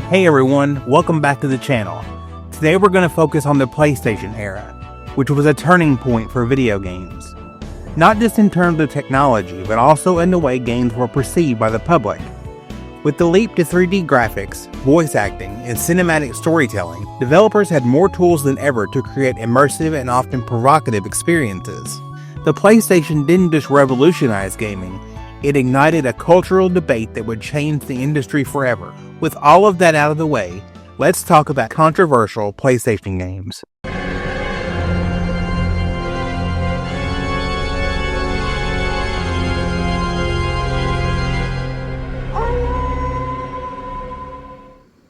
Hey everyone, welcome back to the channel. Today we're going to focus on the PlayStation era, which was a turning point for video games. Not just in terms of technology, but also in the way games were perceived by the public. With the leap to 3D graphics, voice acting, and cinematic storytelling, developers had more tools than ever to create immersive and often provocative experiences. The PlayStation didn't just revolutionize gaming, it ignited a cultural debate that would change the industry forever. With all of that out of the way, let's talk about controversial PlayStation games.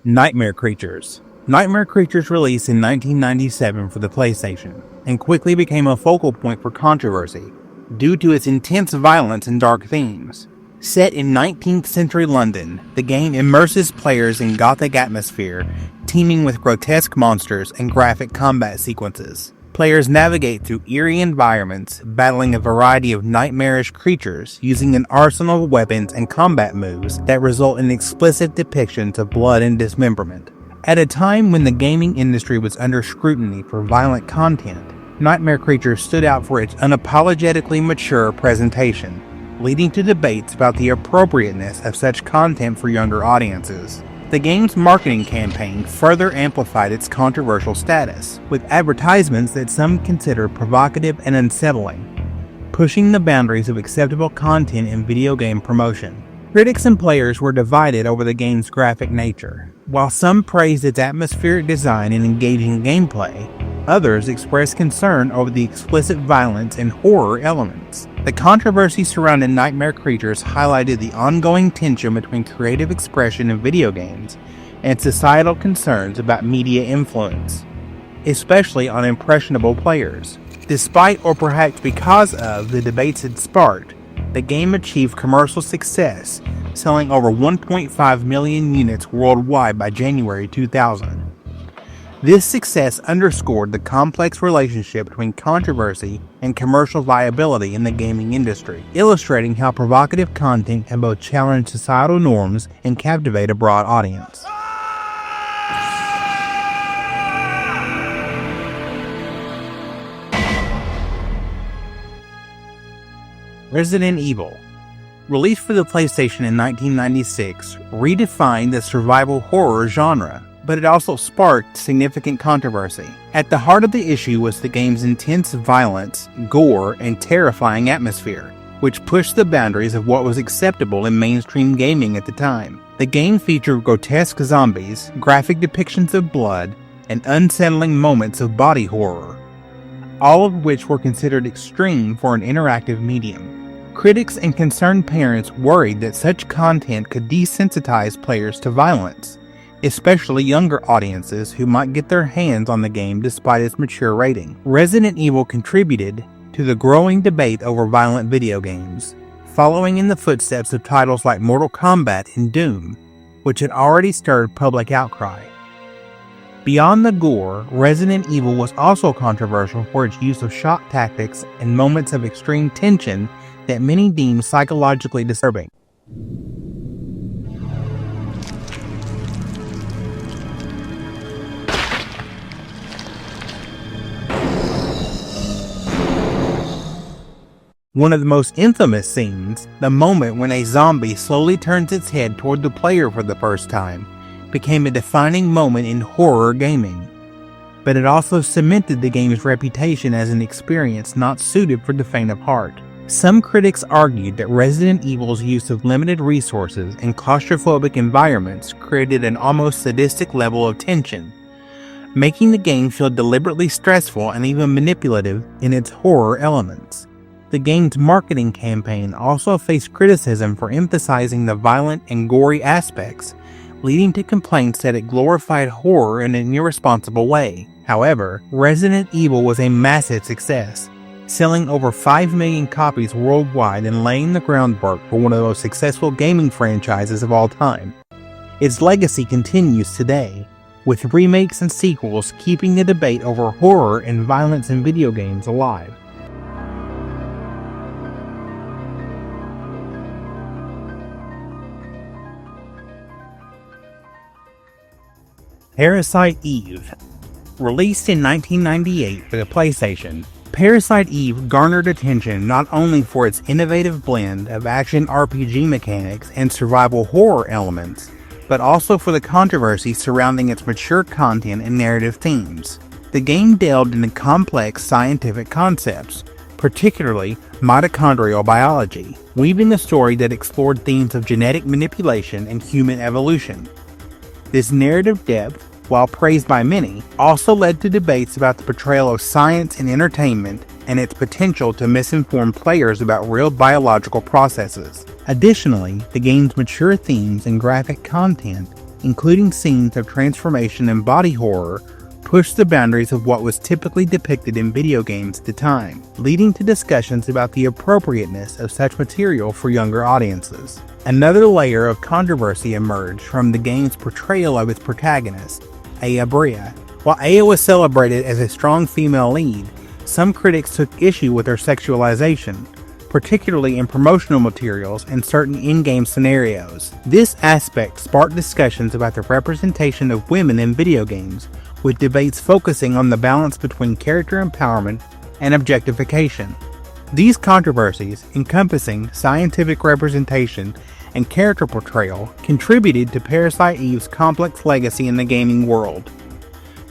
Nightmare Creatures. Nightmare Creatures released in 1997 for the PlayStation, and quickly became a focal point for controversy, due to its intense violence and dark themes. Set in 19th century London, the game immerses players in gothic atmosphere, teeming with grotesque monsters and graphic combat sequences. Players navigate through eerie environments, battling a variety of nightmarish creatures using an arsenal of weapons and combat moves that result in explicit depictions of blood and dismemberment. At a time when the gaming industry was under scrutiny for violent content, Nightmare Creatures stood out for its unapologetically mature presentation, leading to debates about the appropriateness of such content for younger audiences. The game's marketing campaign further amplified its controversial status, with advertisements that some consider provocative and unsettling, pushing the boundaries of acceptable content in video game promotion. Critics and players were divided over the game's graphic nature. While some praised its atmospheric design and engaging gameplay, others expressed concern over the explicit violence and horror elements. The controversy surrounding Nightmare Creatures highlighted the ongoing tension between creative expression in video games and societal concerns about media influence, especially on impressionable players. Despite, or perhaps because of, the debates it sparked, the game achieved commercial success, selling over 1.5 million units worldwide by January 2000. This success underscored the complex relationship between controversy and commercial viability in the gaming industry, illustrating how provocative content can both challenge societal norms and captivate a broad audience. Resident Evil. Released for the PlayStation in 1996, redefined the survival horror genre, but it also sparked significant controversy. At the heart of the issue was the game's intense violence, gore, and terrifying atmosphere, which pushed the boundaries of what was acceptable in mainstream gaming at the time. The game featured grotesque zombies, graphic depictions of blood, and unsettling moments of body horror, all of which were considered extreme for an interactive medium. Critics and concerned parents worried that such content could desensitize players to violence, especially younger audiences who might get their hands on the game despite its mature rating. Resident Evil contributed to the growing debate over violent video games, following in the footsteps of titles like Mortal Kombat and Doom, which had already stirred public outcry. Beyond the gore, Resident Evil was also controversial for its use of shock tactics and moments of extreme tension that many deemed psychologically disturbing. One of the most infamous scenes, the moment when a zombie slowly turns its head toward the player for the first time, became a defining moment in horror gaming. But it also cemented the game's reputation as an experience not suited for the faint of heart. Some critics argued that Resident Evil's use of limited resources and claustrophobic environments created an almost sadistic level of tension, making the game feel deliberately stressful and even manipulative in its horror elements. The game's marketing campaign also faced criticism for emphasizing the violent and gory aspects, leading to complaints that it glorified horror in an irresponsible way. However, Resident Evil was a massive success, selling over 5 million copies worldwide and laying the groundwork for one of the most successful gaming franchises of all time. Its legacy continues today, with remakes and sequels keeping the debate over horror and violence in video games alive. Parasite Eve. Released in 1998 for the PlayStation, Parasite Eve garnered attention not only for its innovative blend of action RPG mechanics and survival horror elements, but also for the controversy surrounding its mature content and narrative themes. The game delved into complex scientific concepts, particularly mitochondrial biology, weaving a story that explored themes of genetic manipulation and human evolution. This narrative depth, while praised by many, also led to debates about the portrayal of science in entertainment and its potential to misinform players about real biological processes. Additionally, the game's mature themes and graphic content, including scenes of transformation and body horror, pushed the boundaries of what was typically depicted in video games at the time, leading to discussions about the appropriateness of such material for younger audiences. Another layer of controversy emerged from the game's portrayal of its protagonist, Aya Brea. While Aya was celebrated as a strong female lead, some critics took issue with her sexualization, particularly in promotional materials and certain in-game scenarios. This aspect sparked discussions about the representation of women in video games, with debates focusing on the balance between character empowerment and objectification. These controversies, encompassing scientific representation and character portrayal, contributed to Parasite Eve's complex legacy in the gaming world.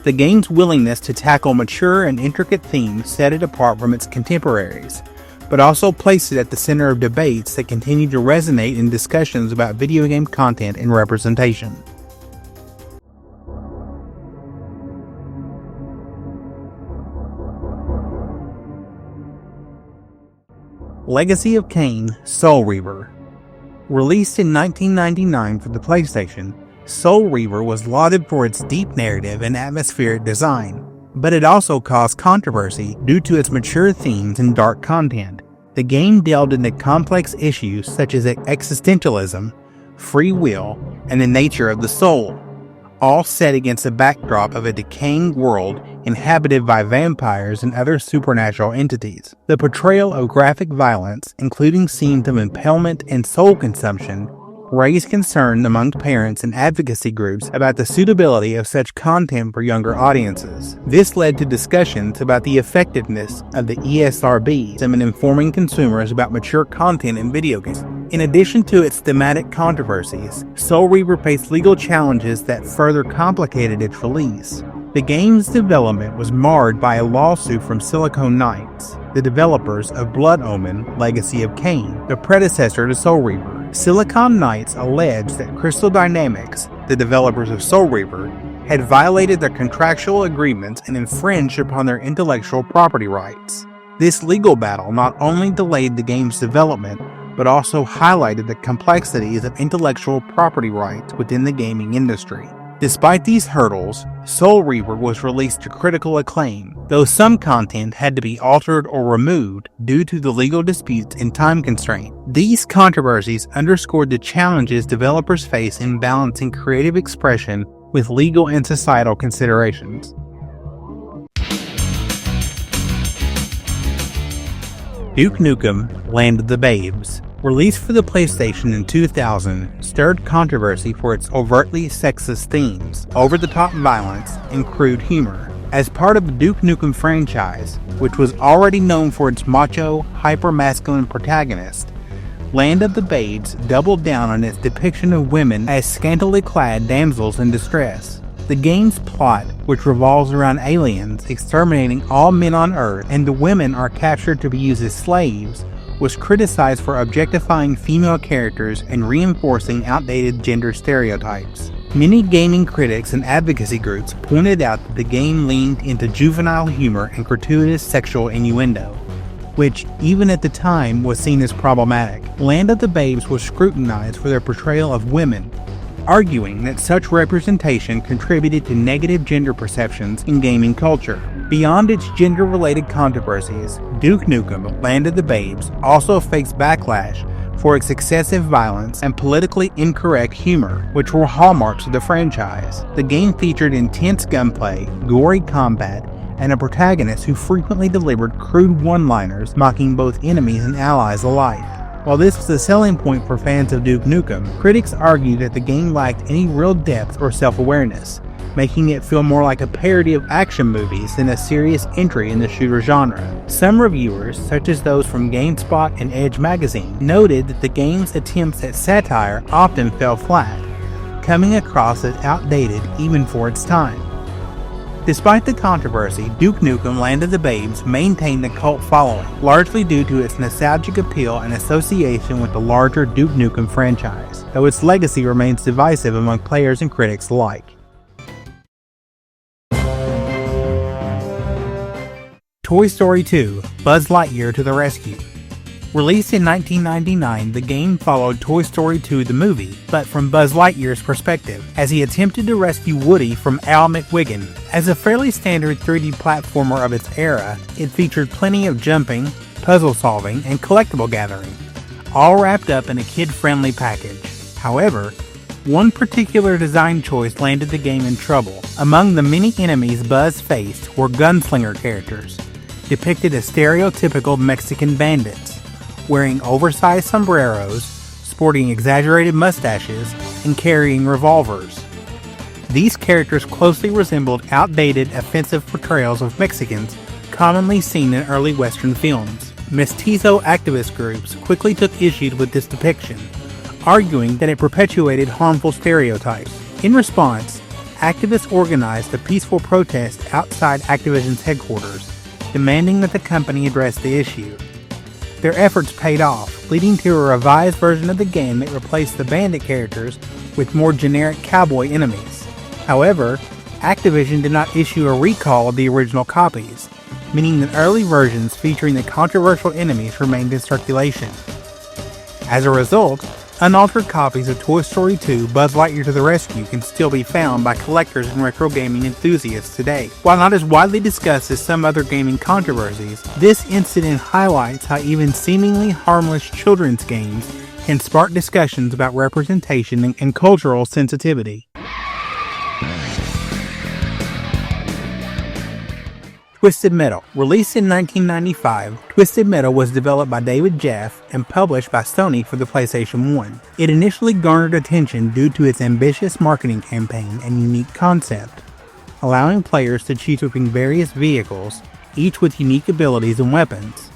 The game's willingness to tackle mature and intricate themes set it apart from its contemporaries, but also placed it at the center of debates that continue to resonate in discussions about video game content and representation. Legacy of Kain, Soul Reaver. Released in 1999 for the PlayStation, Soul Reaver was lauded for its deep narrative and atmospheric design, but it also caused controversy due to its mature themes and dark content. The game delved into complex issues such as existentialism, free will, and the nature of the soul, all set against the backdrop of a decaying world inhabited by vampires and other supernatural entities. The portrayal of graphic violence, including scenes of impalement and soul consumption, raised concern among parents and advocacy groups about the suitability of such content for younger audiences. This led to discussions about the effectiveness of the ESRB in informing consumers about mature content in video games. In addition to its thematic controversies, Soul Reaver faced legal challenges that further complicated its release. The game's development was marred by a lawsuit from Silicon Knights, the developers of Blood Omen: Legacy of Kain, the predecessor to Soul Reaver. Silicon Knights alleged that Crystal Dynamics, the developers of Soul Reaver, had violated their contractual agreements and infringed upon their intellectual property rights. This legal battle not only delayed the game's development, but also highlighted the complexities of intellectual property rights within the gaming industry. Despite these hurdles, Soul Reaver was released to critical acclaim, though some content had to be altered or removed due to the legal disputes and time constraint. These controversies underscored the challenges developers face in balancing creative expression with legal and societal considerations. Duke Nukem: Land of the Babes. Released for the PlayStation in 2000, stirred controversy for its overtly sexist themes, over-the-top violence, and crude humor. As part of the Duke Nukem franchise, which was already known for its macho, hyper-masculine protagonist, Land of the Babes doubled down on its depiction of women as scantily clad damsels in distress. The game's plot, which revolves around aliens exterminating all men on Earth and the women are captured to be used as slaves, was criticized for objectifying female characters and reinforcing outdated gender stereotypes. Many gaming critics and advocacy groups pointed out that the game leaned into juvenile humor and gratuitous sexual innuendo, which, even at the time, was seen as problematic. Land of the Babes was scrutinized for their portrayal of women, arguing that such representation contributed to negative gender perceptions in gaming culture. Beyond its gender-related controversies, Duke Nukem: Land of the Babes also faced backlash for its excessive violence and politically incorrect humor, which were hallmarks of the franchise. The game featured intense gunplay, gory combat, and a protagonist who frequently delivered crude one-liners mocking both enemies and allies alike. While this was a selling point for fans of Duke Nukem, critics argued that the game lacked any real depth or self-awareness, making it feel more like a parody of action movies than a serious entry in the shooter genre. Some reviewers, such as those from GameSpot and Edge magazine, noted that the game's attempts at satire often fell flat, coming across as outdated even for its time. Despite the controversy, Duke Nukem Land of the Babes maintained a cult following, largely due to its nostalgic appeal and association with the larger Duke Nukem franchise, though its legacy remains divisive among players and critics alike. Toy Story 2: Buzz Lightyear to the Rescue. Released in 1999, the game followed Toy Story 2 the movie, but from Buzz Lightyear's perspective, as he attempted to rescue Woody from Al McWiggin. As a fairly standard 3D platformer of its era, it featured plenty of jumping, puzzle solving, and collectible gathering, all wrapped up in a kid-friendly package. However, one particular design choice landed the game in trouble. Among the many enemies Buzz faced were gunslinger characters, depicted as stereotypical Mexican bandits, wearing oversized sombreros, sporting exaggerated mustaches, and carrying revolvers. These characters closely resembled outdated, offensive portrayals of Mexicans commonly seen in early Western films. Mestizo activist groups quickly took issue with this depiction, arguing that it perpetuated harmful stereotypes. In response, activists organized a peaceful protest outside Activision's headquarters, demanding that the company address the issue. Their efforts paid off, leading to a revised version of the game that replaced the bandit characters with more generic cowboy enemies. However, Activision did not issue a recall of the original copies, meaning that early versions featuring the controversial enemies remained in circulation. As a result, unaltered copies of Toy Story 2: Buzz Lightyear to the Rescue can still be found by collectors and retro gaming enthusiasts today. While not as widely discussed as some other gaming controversies, this incident highlights how even seemingly harmless children's games can spark discussions about representation and cultural sensitivity. Twisted Metal. Released in 1995, Twisted Metal was developed by David Jaffe and published by Sony for the PlayStation 1. It initially garnered attention due to its ambitious marketing campaign and unique concept, allowing players to choose between various vehicles, each with unique abilities and weapons.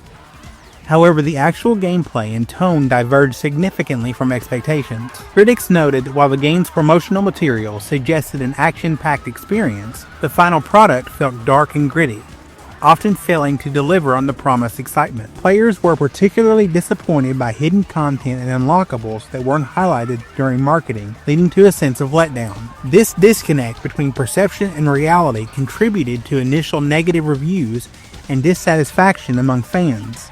However, the actual gameplay and tone diverged significantly from expectations. Critics noted while the game's promotional material suggested an action-packed experience, the final product felt dark and gritty, often failing to deliver on the promised excitement. Players were particularly disappointed by hidden content and unlockables that weren't highlighted during marketing, leading to a sense of letdown. This disconnect between perception and reality contributed to initial negative reviews and dissatisfaction among fans.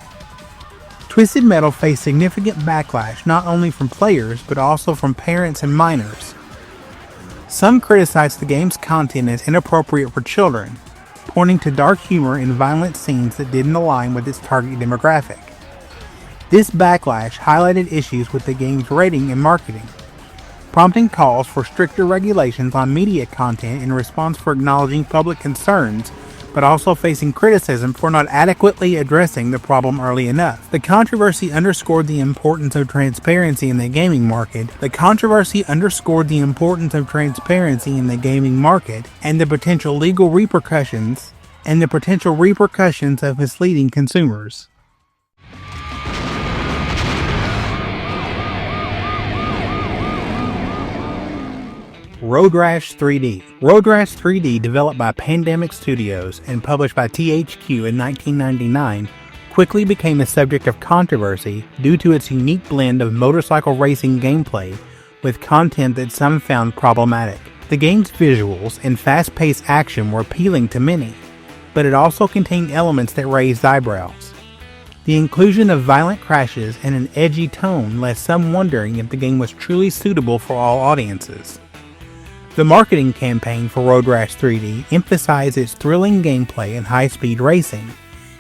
Twisted Metal faced significant backlash not only from players but also from parents and minors. Some criticized the game's content as inappropriate for children, pointing to dark humor and violent scenes that didn't align with its target demographic. This backlash highlighted issues with the game's rating and marketing, prompting calls for stricter regulations on media content in response for acknowledging public concerns, but also facing criticism for not adequately addressing the problem early enough. The controversy underscored the importance of transparency in the gaming market. and the potential legal repercussions of misleading consumers. Road Rash 3D. Road Rash 3D, developed by Pandemic Studios and published by THQ in 1999, quickly became a subject of controversy due to its unique blend of motorcycle racing gameplay with content that some found problematic. The game's visuals and fast-paced action were appealing to many, but it also contained elements that raised eyebrows. The inclusion of violent crashes and an edgy tone left some wondering if the game was truly suitable for all audiences. The marketing campaign for Road Rash 3D emphasized its thrilling gameplay and high-speed racing,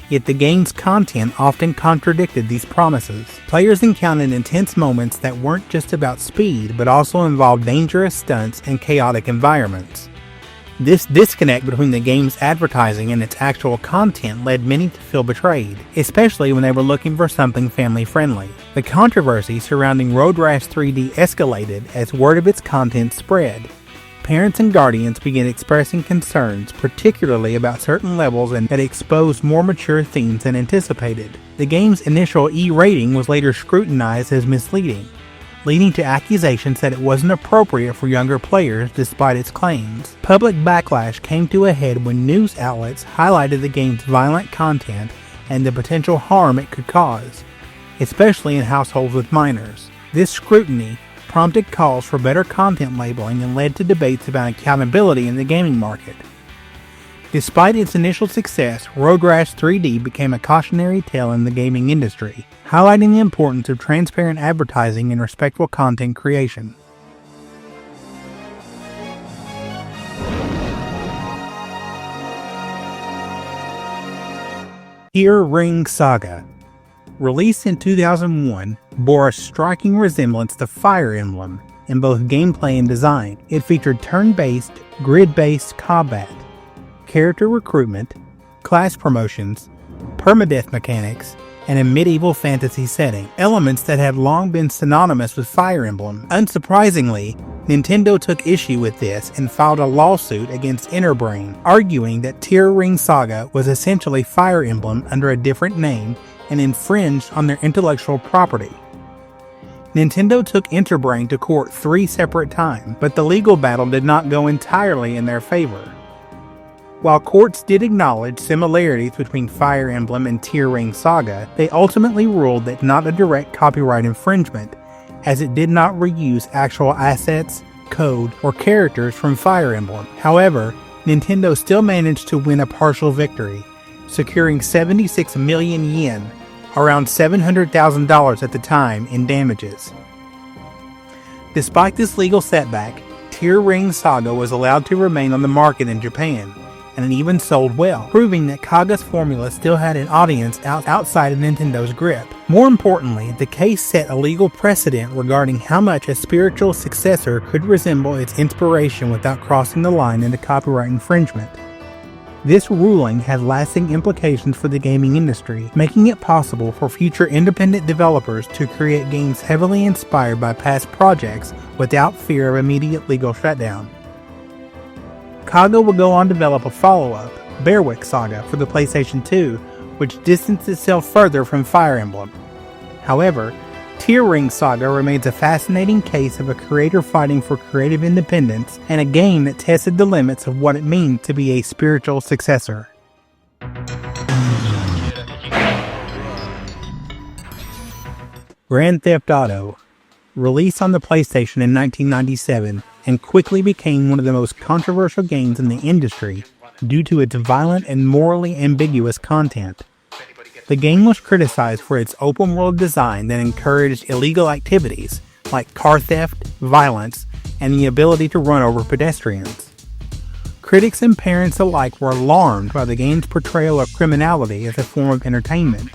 yet the game's content often contradicted these promises. Players encountered intense moments that weren't just about speed, but also involved dangerous stunts and chaotic environments. This disconnect between the game's advertising and its actual content led many to feel betrayed, especially when they were looking for something family-friendly. The controversy surrounding Road Rash 3D escalated as word of its content spread. parents and guardians began expressing concerns, particularly about certain levels and that exposed more mature themes than anticipated. The game's initial E rating was later scrutinized as misleading, leading to accusations that it wasn't appropriate for younger players despite its claims. Public backlash came to a head when news outlets highlighted the game's violent content and the potential harm it could cause, especially in households with minors. This scrutiny prompted calls for better content labeling and led to debates about accountability in the gaming market. Despite its initial success, Road Rash 3D became a cautionary tale in the gaming industry, highlighting the importance of transparent advertising and respectful content creation. Tear Ring Saga, released in 2001, bore a striking resemblance to Fire Emblem in both gameplay and design. It featured turn-based, grid-based combat, character recruitment, class promotions, permadeath mechanics, and a medieval fantasy setting, elements that had long been synonymous with Fire Emblem. Unsurprisingly, Nintendo took issue with this and filed a lawsuit against Interbrain, arguing that Tear Ring Saga was essentially Fire Emblem under a different name and infringed on their intellectual property. Nintendo took Interbrain to court 3 separate times, but the legal battle did not go entirely in their favor. While courts did acknowledge similarities between Fire Emblem and Tear Ring Saga, they ultimately ruled that not a direct copyright infringement, as it did not reuse actual assets, code, or characters from Fire Emblem. However, Nintendo still managed to win a partial victory, securing 76 million yen, around $700,000 at the time, in damages. Despite this legal setback, Tear Ring Saga was allowed to remain on the market in Japan, and it even sold well, proving that Kaga's formula still had an audience outside of Nintendo's grip. More importantly, the case set a legal precedent regarding how much a spiritual successor could resemble its inspiration without crossing the line into copyright infringement. This ruling had lasting implications for the gaming industry, making it possible for future independent developers to create games heavily inspired by past projects without fear of immediate legal shutdown. Kaga would go on to develop a follow-up, Bearwick Saga, for the PlayStation 2, which distanced itself further from Fire Emblem. However, Tear Ring Saga remains a fascinating case of a creator fighting for creative independence and a game that tested the limits of what it means to be a spiritual successor. Grand Theft Auto, released on the PlayStation in 1997, and quickly became one of the most controversial games in the industry due to its violent and morally ambiguous content. The game was criticized for its open-world design that encouraged illegal activities like car theft, violence, and the ability to run over pedestrians. Critics and parents alike were alarmed by the game's portrayal of criminality as a form of entertainment,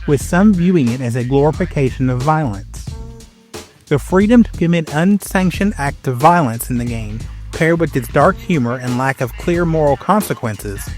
with some viewing it as a glorification of violence. The freedom to commit unsanctioned acts of violence in the game, paired with its dark humor and lack of clear moral consequences,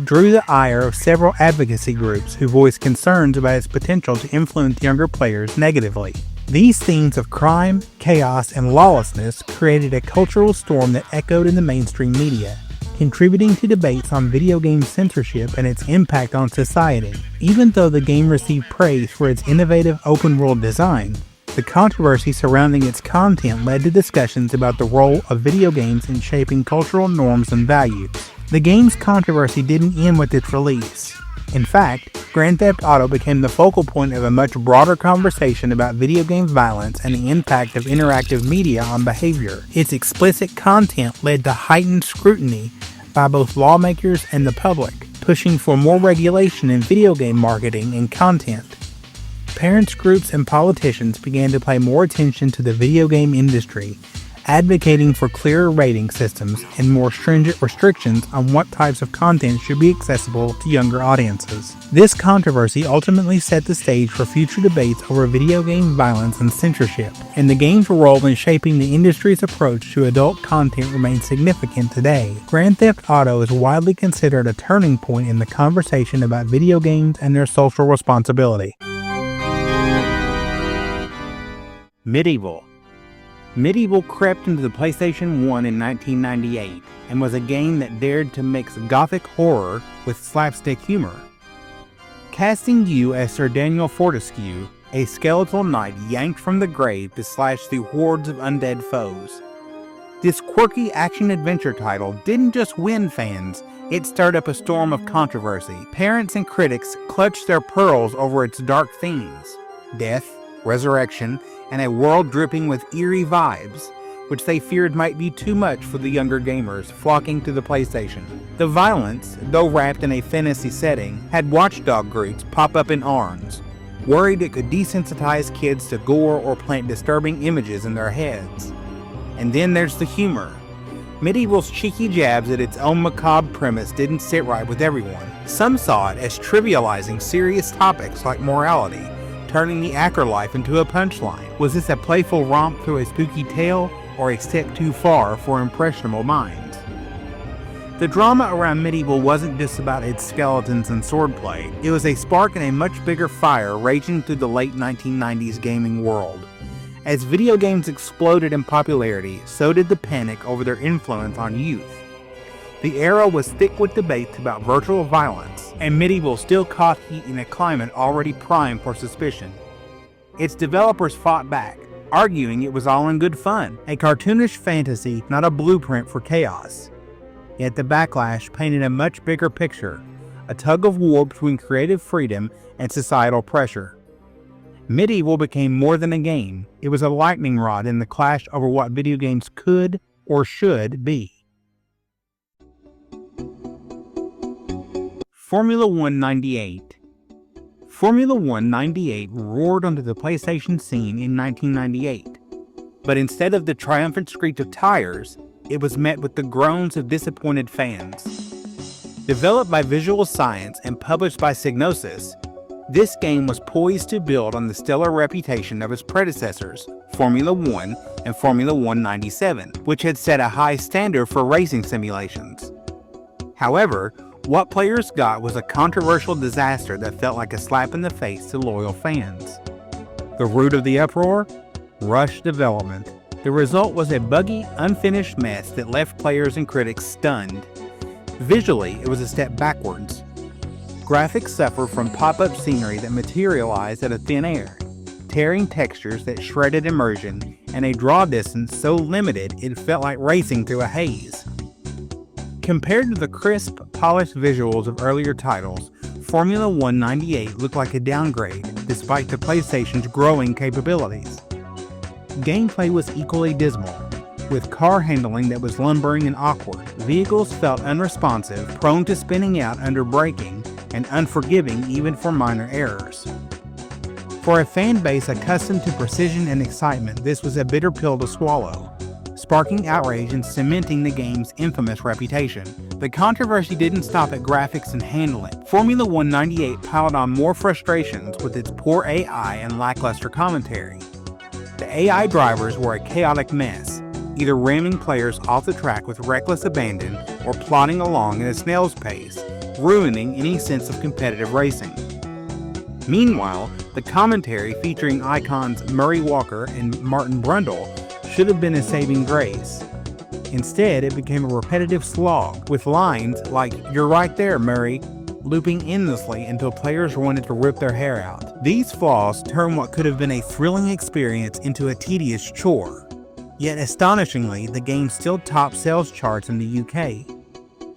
drew the ire of several advocacy groups who voiced concerns about its potential to influence younger players negatively. These themes of crime, chaos, and lawlessness created a cultural storm that echoed in the mainstream media, contributing to debates on video game censorship and its impact on society. Even though the game received praise for its innovative open-world design, the controversy surrounding its content led to discussions about the role of video games in shaping cultural norms and values. The game's controversy didn't end with its release. In fact, Grand Theft Auto became the focal point of a much broader conversation about video game violence and the impact of interactive media on behavior. Its explicit content led to heightened scrutiny by both lawmakers and the public, pushing for more regulation in video game marketing and content. Parents groups and politicians began to pay more attention to the video game industry, advocating for clearer rating systems and more stringent restrictions on what types of content should be accessible to younger audiences. This controversy ultimately set the stage for future debates over video game violence and censorship, and the game's role in shaping the industry's approach to adult content remains significant today. Grand Theft Auto is widely considered a turning point in the conversation about video games and their social responsibility. Medieval. Medievil crept into the PlayStation 1 in 1998 and was a game that dared to mix gothic horror with slapstick humor. Casting you as Sir Daniel Fortescue, a skeletal knight yanked from the grave to slash through hordes of undead foes. This quirky action-adventure title didn't just win fans, it stirred up a storm of controversy. Parents and critics clutched their pearls over its dark themes: death, resurrection, and a world dripping with eerie vibes, which they feared might be too much for the younger gamers flocking to the PlayStation. The violence, though wrapped in a fantasy setting, had watchdog groups pop up in arms, worried it could desensitize kids to gore or plant disturbing images in their heads. And then there's the humor. Medieval's cheeky jabs at its own macabre premise didn't sit right with everyone. Some saw it as trivializing serious topics like morality, turning the afterlife into a punchline. Was this a playful romp through a spooky tale, or a step too far for impressionable minds? The drama around Medieval wasn't just about its skeletons and swordplay. It was a spark in a much bigger fire raging through the late 1990s gaming world. As video games exploded in popularity, so did the panic over their influence on youth. The era was thick with debates about virtual violence, and Medieval still caught heat in a climate already primed for suspicion. Its developers fought back, arguing it was all in good fun, a cartoonish fantasy, not a blueprint for chaos. Yet the backlash painted a much bigger picture, a tug of war between creative freedom and societal pressure. Medieval became more than a game. It was a lightning rod in the clash over what video games could or should be. Formula 1 98. Formula 1 98 roared onto the PlayStation scene in 1998, but instead of the triumphant screech of tires, it was met with the groans of disappointed fans. Developed by Visual Science and published by Psygnosis, this game was poised to build on the stellar reputation of its predecessors, Formula 1 and Formula 1 97, which had set a high standard for racing simulations. However, what players got was a controversial disaster that felt like a slap in the face to loyal fans. The root of the uproar? Rush development. The result was a buggy, unfinished mess that left players and critics stunned. Visually, it was a step backwards. Graphics suffer from pop-up scenery that materialized out of thin air, tearing textures that shredded immersion, and a draw distance so limited it felt like racing through a haze. Compared to the crisp, polished visuals of earlier titles, Formula 1 98 looked like a downgrade, despite the PlayStation's growing capabilities. Gameplay was equally dismal, with car handling that was lumbering and awkward. Vehicles felt unresponsive, prone to spinning out under braking, and unforgiving even for minor errors. For a fan base accustomed to precision and excitement, this was a bitter pill to swallow, sparking outrage and cementing the game's infamous reputation. The controversy didn't stop at graphics and handling. Formula 1 98 piled on more frustrations with its poor AI and lackluster commentary. The AI drivers were a chaotic mess, either ramming players off the track with reckless abandon or plodding along at a snail's pace, ruining any sense of competitive racing. Meanwhile, the commentary featuring icons Murray Walker and Martin Brundle should have been a saving grace. Instead, it became a repetitive slog, with lines like "You're right there, Murray," looping endlessly until players wanted to rip their hair out. These flaws turned what could have been a thrilling experience into a tedious chore. Yet astonishingly, the game still topped sales charts in the UK,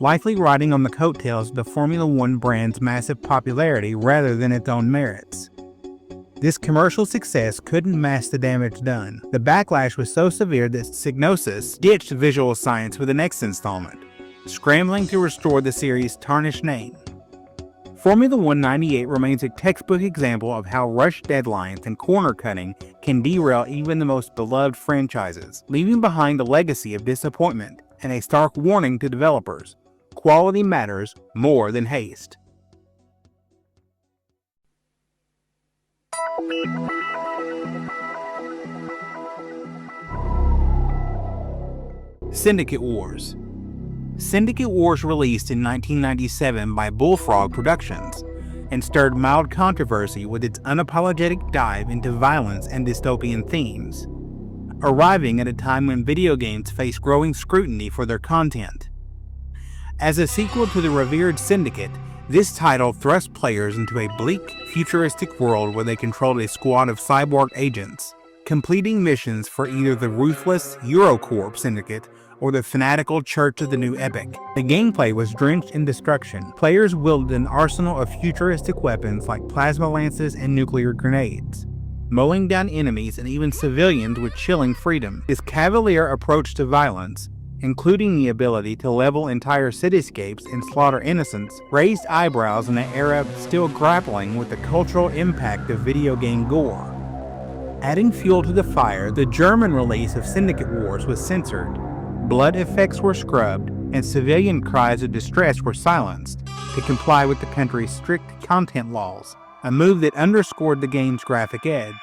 likely riding on the coattails of the Formula 1 brand's massive popularity rather than its own merits. This commercial success couldn't mask the damage done. The backlash was so severe that Psygnosis ditched Visual Science for the next installment, scrambling to restore the series' tarnished name. Formula 1 98 remains a textbook example of how rushed deadlines and corner cutting can derail even the most beloved franchises, leaving behind a legacy of disappointment and a stark warning to developers: quality matters more than haste. Syndicate Wars. Syndicate Wars released in 1997 by Bullfrog Productions and stirred mild controversy with its unapologetic dive into violence and dystopian themes. arriving at a time when video games face growing scrutiny for their content. As a sequel to the revered Syndicate, this title thrust players into a bleak, futuristic world where they controlled a squad of cyborg agents, completing missions for either the ruthless Eurocorp Syndicate or the fanatical Church of the New Epic. The gameplay was drenched in destruction. Players wielded an arsenal of futuristic weapons like plasma lances and nuclear grenades, mowing down enemies and even civilians with chilling freedom. This cavalier approach to violence, including the ability to level entire cityscapes and slaughter innocents, raised eyebrows in an era still grappling with the cultural impact of video game gore. Adding fuel to the fire, the German release of Syndicate Wars was censored. Blood effects were scrubbed, and civilian cries of distress were silenced to comply with the country's strict content laws, a move that underscored the game's graphic edge.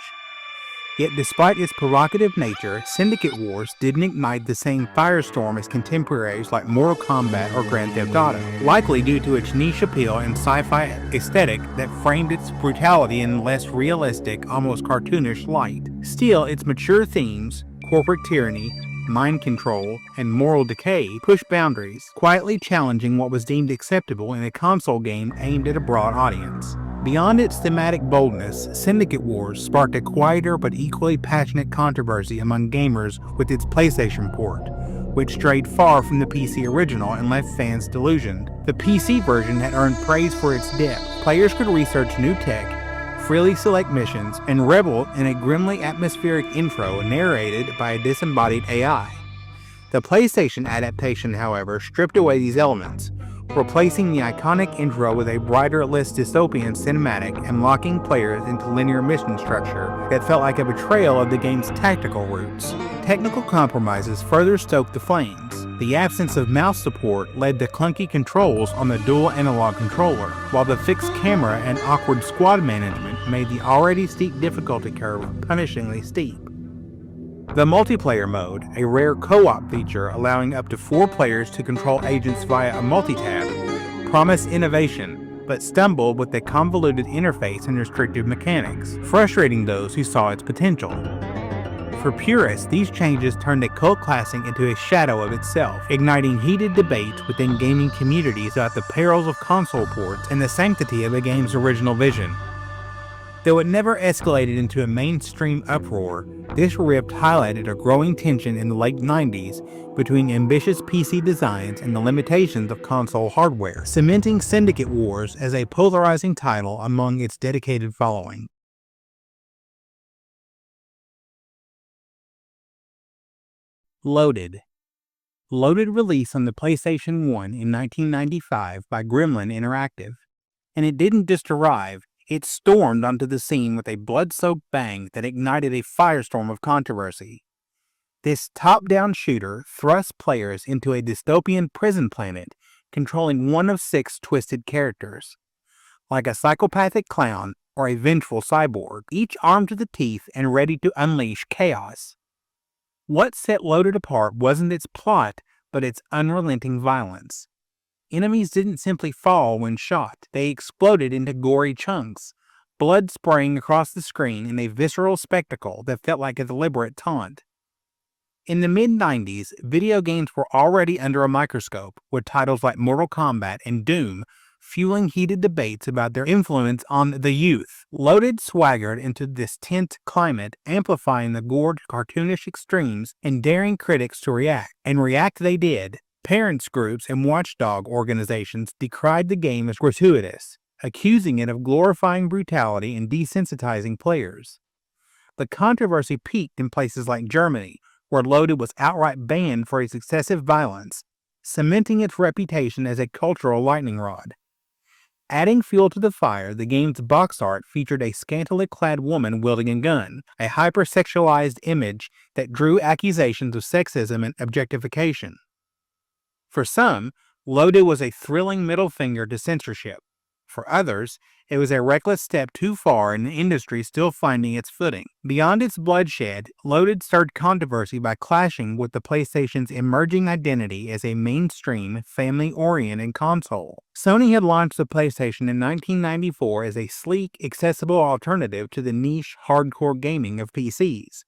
Yet despite its provocative nature, Syndicate Wars didn't ignite the same firestorm as contemporaries like Mortal Kombat or Grand Theft Auto, likely due to its niche appeal and sci-fi aesthetic that framed its brutality in a less realistic, almost cartoonish light. Still, its mature themes, corporate tyranny, mind control, and moral decay pushed boundaries, quietly challenging what was deemed acceptable in a console game aimed at a broad audience. Beyond its thematic boldness, Syndicate Wars sparked a quieter but equally passionate controversy among gamers with its PlayStation port, which strayed far from the PC original and left fans delusioned. The PC version had earned praise for its depth. Players could research new tech, freely select missions, and revel in a grimly atmospheric intro narrated by a disembodied AI. The PlayStation adaptation, however, stripped away these elements, replacing the iconic intro with a brighter, less dystopian cinematic and locking players into linear mission structure that felt like a betrayal of the game's tactical roots. Technical compromises further stoked the flames. The absence of mouse support led to clunky controls on the dual analog controller, while the fixed camera and awkward squad management made the already steep difficulty curve punishingly steep. The multiplayer mode, a rare co-op feature allowing up to 4 players to control agents via a multitab, promised innovation, but stumbled with a convoluted interface and restrictive mechanics, frustrating those who saw its potential. For purists, these changes turned a cult classic into a shadow of itself, igniting heated debates within gaming communities about the perils of console ports and the sanctity of a game's original vision. Though it never escalated into a mainstream uproar, this rift highlighted a growing tension in the late 90s between ambitious PC designs and the limitations of console hardware, cementing Syndicate Wars as a polarizing title among its dedicated following. Loaded. Loaded released on the PlayStation 1 in 1995 by Gremlin Interactive, and it didn't just arrive. It stormed onto the scene with a blood-soaked bang that ignited a firestorm of controversy. This top-down shooter thrust players into a dystopian prison planet, controlling one of 6 twisted characters, like a psychopathic clown or a vengeful cyborg, each armed to the teeth and ready to unleash chaos. What set Loaded apart wasn't its plot, but its unrelenting violence. Enemies didn't simply fall when shot, they exploded into gory chunks, blood spraying across the screen in a visceral spectacle that felt like a deliberate taunt. In the mid-90s, video games were already under a microscope, with titles like Mortal Kombat and Doom fueling heated debates about their influence on the youth. Loaded swaggered into this tense climate, amplifying the gored cartoonish extremes and daring critics to react. And react they did. Parents groups and watchdog organizations decried the game as gratuitous, accusing it of glorifying brutality and desensitizing players. The controversy peaked in places like Germany, where Loaded was outright banned for its excessive violence, cementing its reputation as a cultural lightning rod. Adding fuel to the fire, the game's box art featured a scantily clad woman wielding a gun, a hypersexualized image that drew accusations of sexism and objectification. For some, Loaded was a thrilling middle finger to censorship. For others, it was a reckless step too far in an industry still finding its footing. Beyond its bloodshed, Loaded stirred controversy by clashing with the PlayStation's emerging identity as a mainstream, family-oriented console. Sony had launched the PlayStation in 1994 as a sleek, accessible alternative to the niche, hardcore gaming of PCs.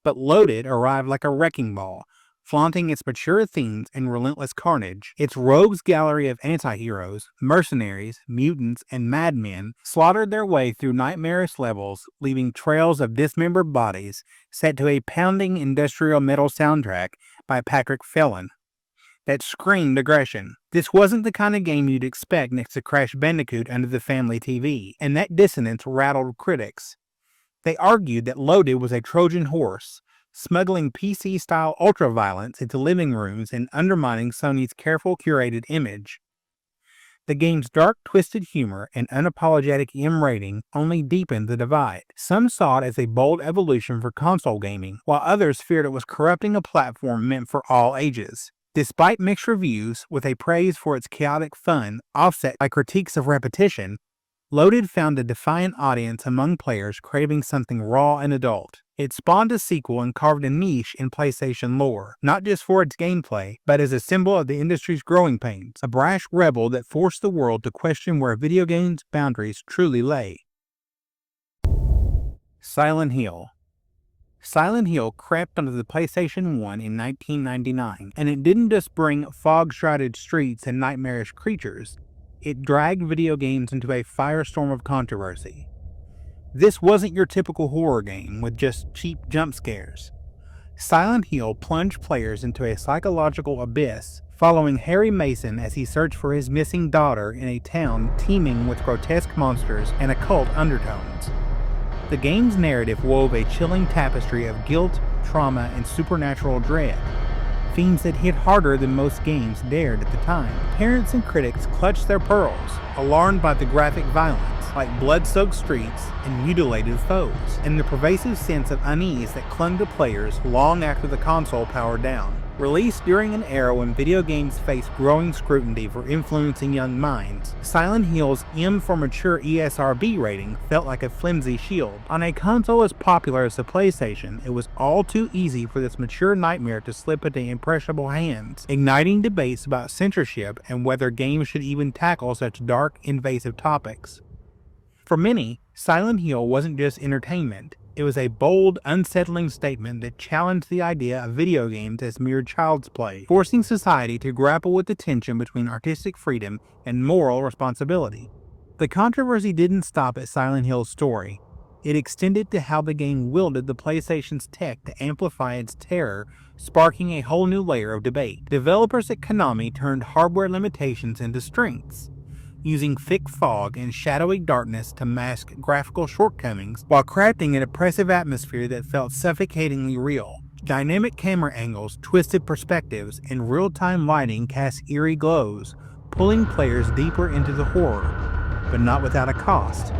But Loaded arrived like a wrecking ball, flaunting its mature themes and relentless carnage. Its rogues gallery of anti-heroes, mercenaries, mutants, and madmen slaughtered their way through nightmarish levels, leaving trails of dismembered bodies, set to a pounding industrial metal soundtrack by Patrick Phelan that screamed aggression. This wasn't the kind of game you'd expect next to Crash Bandicoot under the family TV, and that dissonance rattled critics. They argued that Loaded was a Trojan horse, smuggling PC-style ultra-violence into living rooms and undermining Sony's careful curated image. The game's dark, twisted humor and unapologetic M rating only deepened the divide. Some saw it as a bold evolution for console gaming, while others feared it was corrupting a platform meant for all ages. Despite mixed reviews, with a praise for its chaotic fun offset by critiques of repetition, Loaded found a defiant audience among players craving something raw and adult. It spawned a sequel and carved a niche in PlayStation lore, not just for its gameplay, but as a symbol of the industry's growing pains, a brash rebel that forced the world to question where video games' boundaries truly lay. Silent Hill. Silent Hill crept onto the PlayStation 1 in 1999, and it didn't just bring fog-shrouded streets and nightmarish creatures. It dragged video games into a firestorm of controversy. This wasn't your typical horror game with just cheap jump scares. Silent Hill plunged players into a psychological abyss, following Harry Mason as he searched for his missing daughter in a town teeming with grotesque monsters and occult undertones. The game's narrative wove a chilling tapestry of guilt, trauma, and supernatural dread, themes that hit harder than most games dared at the time. Parents and critics clutched their pearls, alarmed by the graphic violence, like blood-soaked streets and mutilated foes, and the pervasive sense of unease that clung to players long after the console powered down. Released during an era when video games faced growing scrutiny for influencing young minds, Silent Hill's M for Mature ESRB rating felt like a flimsy shield. On a console as popular as the PlayStation, it was all too easy for this mature nightmare to slip into impressionable hands, igniting debates about censorship and whether games should even tackle such dark, invasive topics. For many, Silent Hill wasn't just entertainment. It was a bold, unsettling statement that challenged the idea of video games as mere child's play, forcing society to grapple with the tension between artistic freedom and moral responsibility. The controversy didn't stop at Silent Hill's story. It extended to how the game wielded the PlayStation's tech to amplify its terror, sparking a whole new layer of debate. Developers at Konami turned hardware limitations into strengths, using thick fog and shadowy darkness to mask graphical shortcomings while crafting an oppressive atmosphere that felt suffocatingly real. Dynamic camera angles, twisted perspectives, and real-time lighting cast eerie glows, pulling players deeper into the horror, but not without a cost.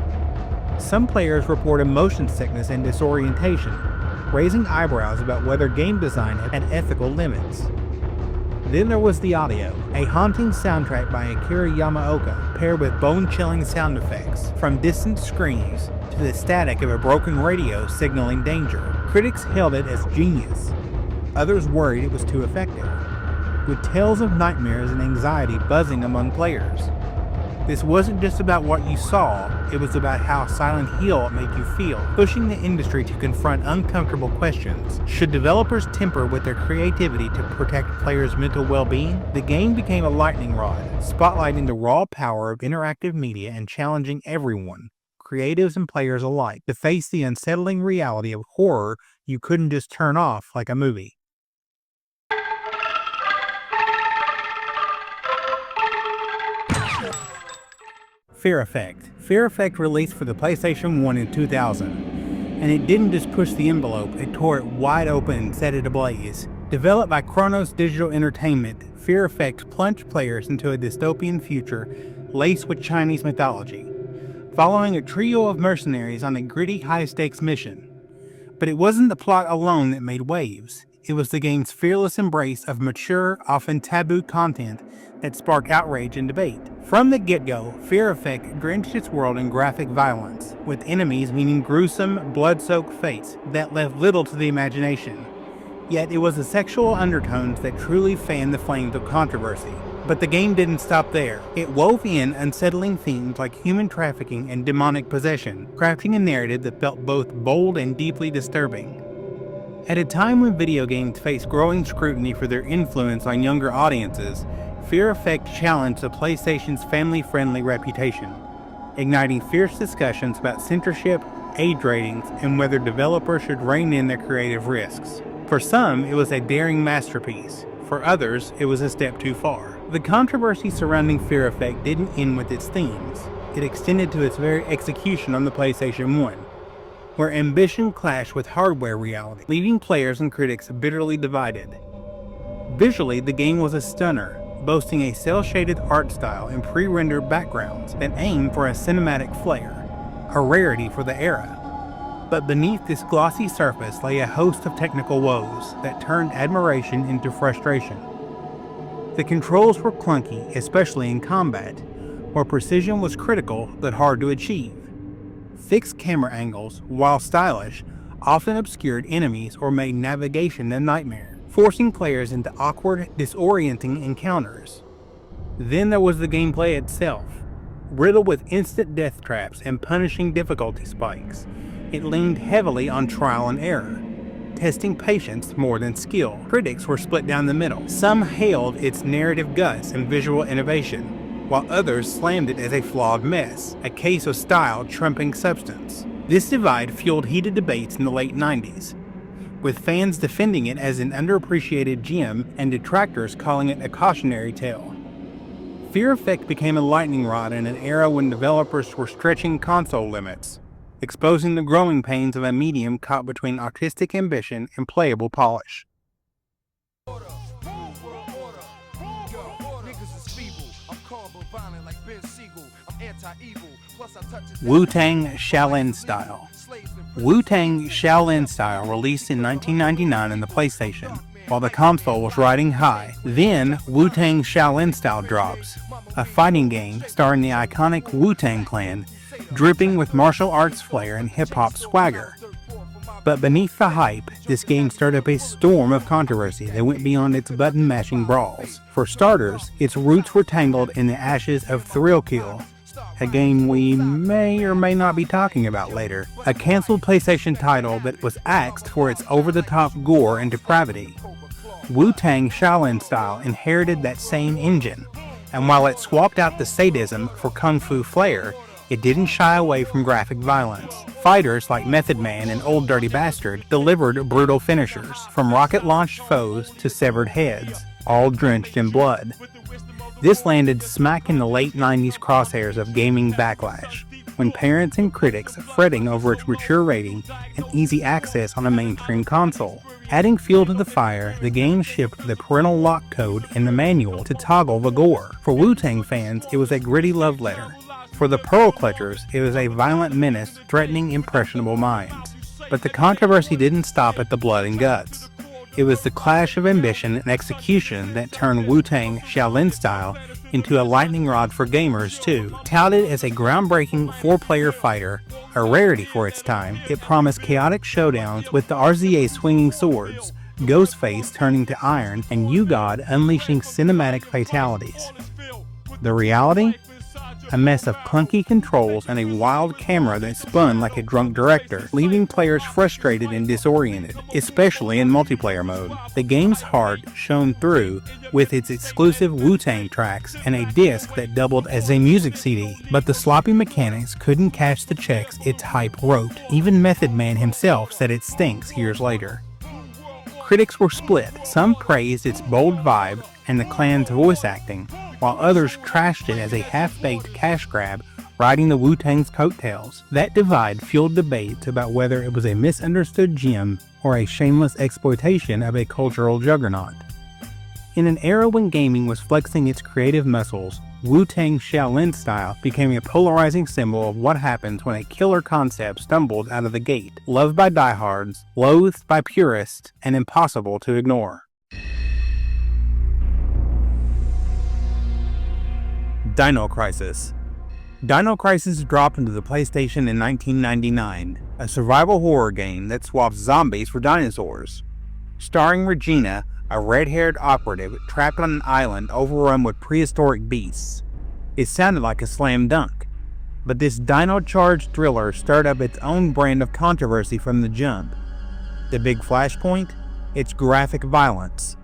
Some players reported motion sickness and disorientation, raising eyebrows about whether game design had ethical limits. Then there was the audio, a haunting soundtrack by Akira Yamaoka, paired with bone-chilling sound effects, from distant screams to the static of a broken radio signaling danger. Critics hailed it as genius. Others worried it was too effective, with tales of nightmares and anxiety buzzing among players. This wasn't just about what you saw, it was about how Silent Hill made you feel, pushing the industry to confront uncomfortable questions. Should developers temper with their creativity to protect players' mental well-being? The game became a lightning rod, spotlighting the raw power of interactive media and challenging everyone, creatives and players alike, to face the unsettling reality of horror you couldn't just turn off like a movie. Fear Effect. Fear Effect released for the PlayStation 1 in 2000, and it didn't just push the envelope, it tore it wide open and set it ablaze. Developed by Kronos Digital Entertainment, Fear Effect plunged players into a dystopian future laced with Chinese mythology, following a trio of mercenaries on a gritty, high-stakes mission. But it wasn't the plot alone that made waves. It was the game's fearless embrace of mature, often taboo content that sparked outrage and debate. From the get-go, Fear Effect drenched its world in graphic violence, with enemies meeting gruesome, blood-soaked fates that left little to the imagination. Yet it was the sexual undertones that truly fanned the flames of controversy. But the game didn't stop there. It wove in unsettling themes like human trafficking and demonic possession, crafting a narrative that felt both bold and deeply disturbing. At a time when video games face growing scrutiny for their influence on younger audiences, Fear Effect challenged the PlayStation's family-friendly reputation, igniting fierce discussions about censorship, age ratings, and whether developers should rein in their creative risks. For some, it was a daring masterpiece. For others, it was a step too far. The controversy surrounding Fear Effect didn't end with its themes. It extended to its very execution on the PlayStation 1, where ambition clashed with hardware reality, leaving players and critics bitterly divided. Visually, the game was a stunner, boasting a cel-shaded art style and pre-rendered backgrounds that aimed for a cinematic flair, a rarity for the era. But beneath this glossy surface lay a host of technical woes that turned admiration into frustration. The controls were clunky, especially in combat, where precision was critical but hard to achieve. Fixed camera angles, while stylish, often obscured enemies or made navigation a nightmare, forcing players into awkward, disorienting encounters. Then there was the gameplay itself. Riddled with instant death traps and punishing difficulty spikes, it leaned heavily on trial and error, testing patience more than skill. Critics were split down the middle. Some hailed its narrative guts and visual innovation, while others slammed it as a flawed mess, a case of style trumping substance. This divide fueled heated debates in the late 90s, with fans defending it as an underappreciated gem and detractors calling it a cautionary tale. Fear Effect became a lightning rod in an era when developers were stretching console limits, exposing the growing pains of a medium caught between artistic ambition and playable polish. Wu-Tang Shaolin Style. Wu-Tang Shaolin Style released in 1999 on the PlayStation, while the console was riding high. Then, Wu-Tang Shaolin Style drops, a fighting game starring the iconic Wu-Tang Clan, dripping with martial arts flair and hip-hop swagger. But beneath the hype, this game stirred up a storm of controversy that went beyond its button-mashing brawls. For starters, its roots were tangled in the ashes of Thrill Kill, a game we may or may not be talking about later, a cancelled PlayStation title that was axed for its over-the-top gore and depravity. Wu-Tang Shaolin Style inherited that same engine, and while it swapped out the sadism for kung fu flair, it didn't shy away from graphic violence. Fighters like Method Man and Old Dirty Bastard delivered brutal finishers, from rocket-launched foes to severed heads, all drenched in blood. This landed smack in the late 90s crosshairs of gaming backlash, when parents and critics fretting over its mature rating and easy access on a mainstream console. Adding fuel to the fire, the game shipped the parental lock code in the manual to toggle the gore. For Wu-Tang fans, it was a gritty love letter. For the Pearl Clutchers, it was a violent menace threatening impressionable minds. But the controversy didn't stop at the blood and guts. It was the clash of ambition and execution that turned Wu-Tang Shaolin Style into a lightning rod for gamers too. Touted as a groundbreaking 4-player fighter, a rarity for its time, it promised chaotic showdowns with the RZA swinging swords, Ghostface turning to iron, and U-God unleashing cinematic fatalities. The reality? A mess of clunky controls and a wild camera that spun like a drunk director, leaving players frustrated and disoriented, especially in multiplayer mode. The game's heart shone through with its exclusive Wu-Tang tracks and a disc that doubled as a music CD, but the sloppy mechanics couldn't cash the checks its hype wrote. Even Method Man himself said it stinks years later. Critics were split. Some praised its bold vibe and the clan's voice acting, while others trashed it as a half-baked cash grab riding the Wu-Tang's coattails. That divide fueled debates about whether it was a misunderstood gem or a shameless exploitation of a cultural juggernaut. In an era when gaming was flexing its creative muscles, Wu-Tang Shaolin Style became a polarizing symbol of what happens when a killer concept stumbles out of the gate, loved by diehards, loathed by purists, and impossible to ignore. Dino Crisis. Dino Crisis dropped into the PlayStation in 1999, a survival horror game that swaps zombies for dinosaurs. Starring Regina, a red-haired operative trapped on an island overrun with prehistoric beasts. It sounded like a slam dunk, but this dino-charged thriller stirred up its own brand of controversy from the jump. The big flashpoint? It's graphic violence.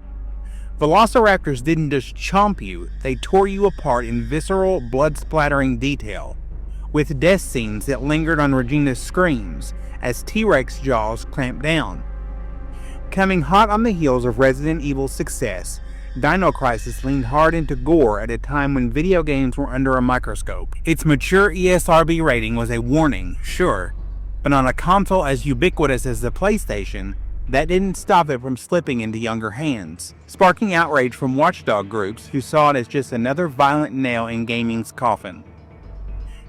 Velociraptors didn't just chomp you, they tore you apart in visceral, blood-splattering detail, with death scenes that lingered on Regina's screams as T-Rex jaws clamped down. Coming hot on the heels of Resident Evil's success, Dino Crisis leaned hard into gore at a time when video games were under a microscope. Its mature ESRB rating was a warning, sure, but on a console as ubiquitous as the PlayStation, that didn't stop it from slipping into younger hands, sparking outrage from watchdog groups who saw it as just another violent nail in gaming's coffin.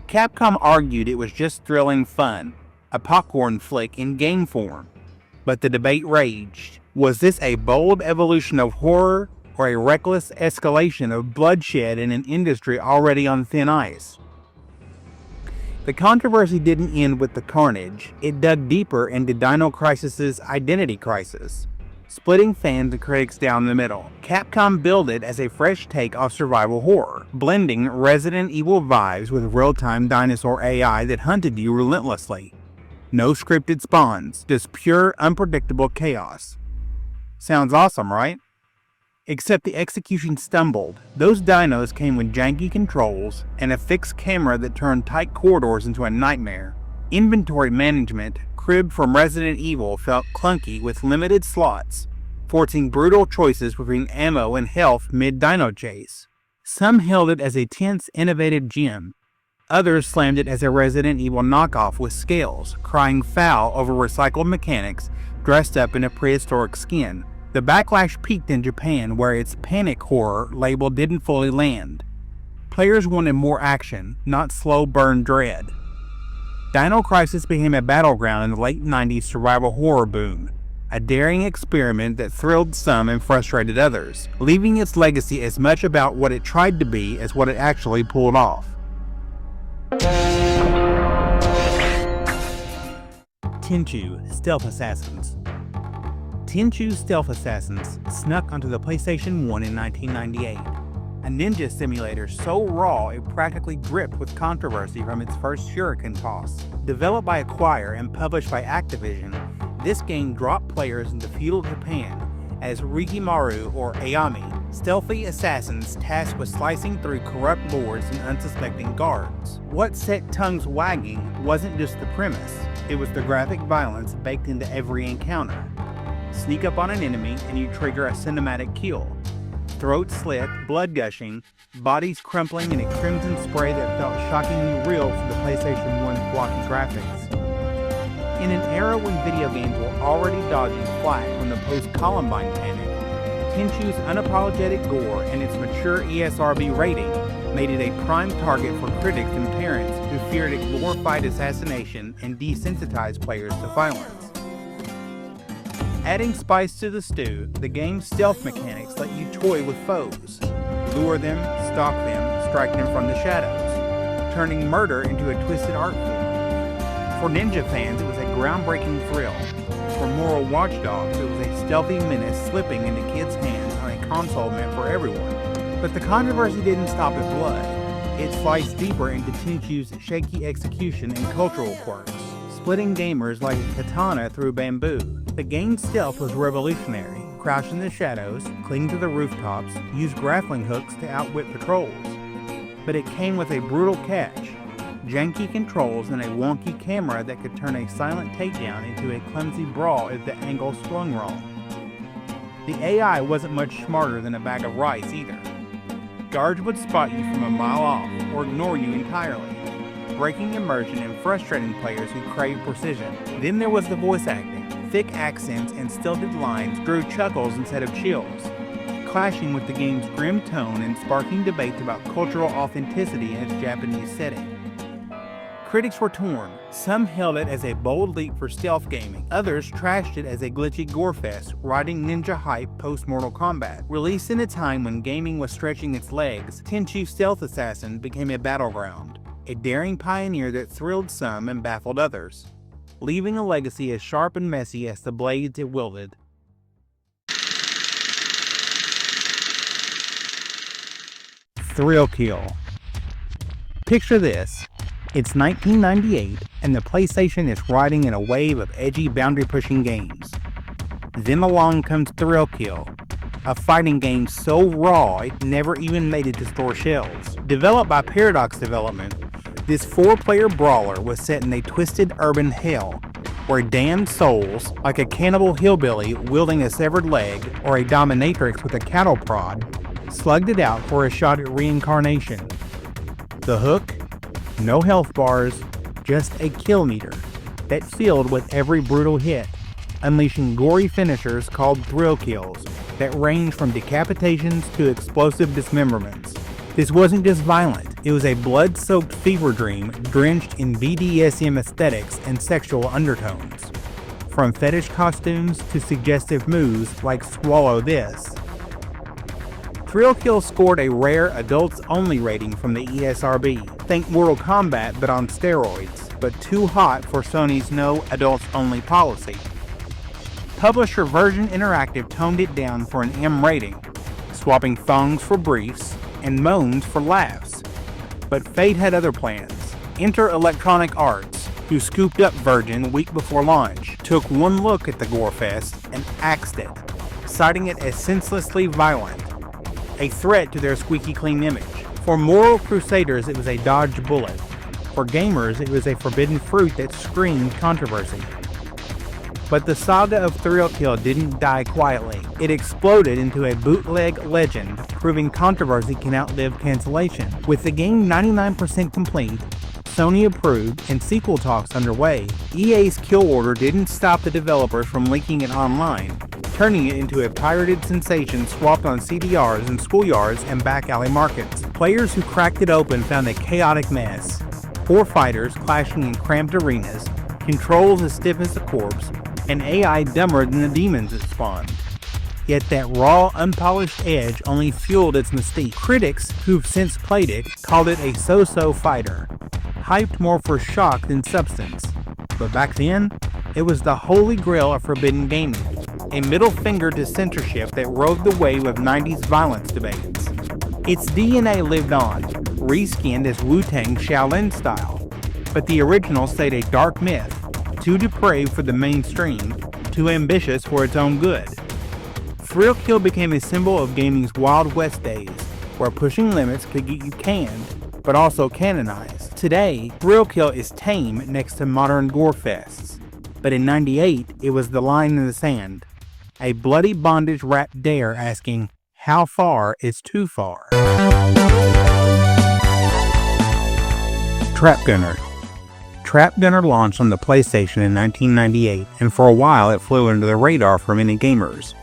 Capcom argued it was just thrilling fun, a popcorn flick in game form. But the debate raged. Was this a bold evolution of horror or a reckless escalation of bloodshed in an industry already on thin ice? The controversy didn't end with the carnage. It dug deeper into Dino Crisis's identity crisis, splitting fans and critics down the middle. Capcom billed it as a fresh take off survival horror, blending Resident Evil vibes with real-time dinosaur AI that hunted you relentlessly. No scripted spawns, just pure, unpredictable chaos. Sounds awesome, right? Except the execution stumbled. Those dinos came with janky controls and a fixed camera that turned tight corridors into a nightmare. Inventory management, cribbed from Resident Evil, felt clunky with limited slots, forcing brutal choices between ammo and health mid-dino chase. Some hailed it as a tense, innovative gem. Others slammed it as a Resident Evil knockoff with scales, crying foul over recycled mechanics dressed up in a prehistoric skin. The backlash peaked in Japan, where its panic horror label didn't fully land. Players wanted more action, not slow burn dread. Dino Crisis became a battleground in the late 90s survival horror boom, a daring experiment that thrilled some and frustrated others, leaving its legacy as much about what it tried to be as what it actually pulled off. Tenchu Stealth Assassins. Tenchu Stealth Assassins snuck onto the PlayStation 1 in 1998, a ninja simulator so raw it practically dripped with controversy from its first Shuriken toss. Developed by Acquire and published by Activision, this game dropped players into feudal Japan as Rikimaru or Ayami, stealthy assassins tasked with slicing through corrupt lords and unsuspecting guards. What set tongues wagging wasn't just the premise, it was the graphic violence baked into every encounter. Sneak up on an enemy and you trigger a cinematic kill. Throat slit, blood gushing, bodies crumpling in a crimson spray that felt shockingly real for the PlayStation 1's blocky graphics. In an era when video games were already dodging flack from the post-Columbine panic, Tenchu's unapologetic gore and its mature ESRB rating made it a prime target for critics and parents who feared it glorified assassination and desensitized players to violence. Adding spice to the stew, the game's stealth mechanics let you toy with foes, lure them, stalk them, strike them from the shadows, turning murder into a twisted art form. For ninja fans, it was a groundbreaking thrill. For moral watchdogs, it was a stealthy menace slipping into kids' hands on a console meant for everyone. But the controversy didn't stop at blood. It sliced deeper into Tenchu's shaky execution and cultural quirks, splitting gamers like a katana through bamboo. The game's stealth was revolutionary. Crouch in the shadows, cling to the rooftops, use grappling hooks to outwit patrols. But it came with a brutal catch. Janky controls and a wonky camera that could turn a silent takedown into a clumsy brawl if the angle swung wrong. The AI wasn't much smarter than a bag of rice either. Guards would spot you from a mile off or ignore you entirely, breaking immersion and frustrating players who craved precision. Then there was the voice acting. Thick accents and stilted lines drew chuckles instead of chills, clashing with the game's grim tone and sparking debates about cultural authenticity in its Japanese setting. Critics were torn. Some hailed it as a bold leap for stealth gaming. Others trashed it as a glitchy gorefest, riding ninja hype post-Mortal Kombat. Released in a time when gaming was stretching its legs, Tenchu Stealth Assassin became a battleground, a daring pioneer that thrilled some and baffled others, leaving a legacy as sharp and messy as the blades it wielded. Thrill kill. Picture this. It's 1998, and the PlayStation is riding in a wave of edgy boundary-pushing games. Then along comes Thrill Kill, a fighting game so raw it never even made it to store shelves. Developed by Paradox Development, this 4-player brawler was set in a twisted urban hell, where damned souls, like a cannibal hillbilly wielding a severed leg or a dominatrix with a cattle prod, slugged it out for a shot at reincarnation. The hook? No health bars, just a kill meter that filled with every brutal hit, unleashing gory finishers called thrill kills that range from decapitations to explosive dismemberments. This wasn't just violent, it was a blood-soaked fever dream drenched in BDSM aesthetics and sexual undertones. From fetish costumes to suggestive moves like Swallow This. Thrill Kill scored a rare adults-only rating from the ESRB. Think Mortal Kombat but on steroids, but too hot for Sony's no adults-only policy. Publisher Virgin Interactive toned it down for an M rating, swapping thongs for briefs and moans for laughs. But fate had other plans. Enter Electronic Arts, who scooped up Virgin week before launch, took one look at the Gorefest and axed it, citing it as senselessly violent, a threat to their squeaky clean image. For moral crusaders, it was a dodged bullet. For gamers, it was a forbidden fruit that screamed controversy. But the saga of Thrill Kill didn't die quietly. It exploded into a bootleg legend, proving controversy can outlive cancellation. With the game 99% complete, Sony approved, and sequel talks underway, EA's kill order didn't stop the developers from leaking it online, turning it into a pirated sensation swapped on CDRs in schoolyards and back alley markets. Players who cracked it open found a chaotic mess. 4 fighters clashing in cramped arenas, controls as stiff as a corpse, and AI dumber than the demons it spawned. Yet that raw, unpolished edge only fueled its mystique. Critics who've since played it called it a so-so fighter, hyped more for shock than substance. But back then, it was the holy grail of forbidden gaming, a middle finger to censorship that rode the wave of 90s violence debates. Its DNA lived on, reskinned as Wu-Tang Shaolin style, but the original stayed a dark myth, too depraved for the mainstream, too ambitious for its own good. Thrill Kill became a symbol of gaming's Wild West days, where pushing limits could get you canned, but also canonized. Today, Thrill Kill is tame next to modern gore fests, but in '98, it was the line in the sand, a bloody bondage rap dare asking, how far is too far? Trap Gunner. Trap Gunner launched on the PlayStation in 1998, and for a while it flew under the radar for many gamers,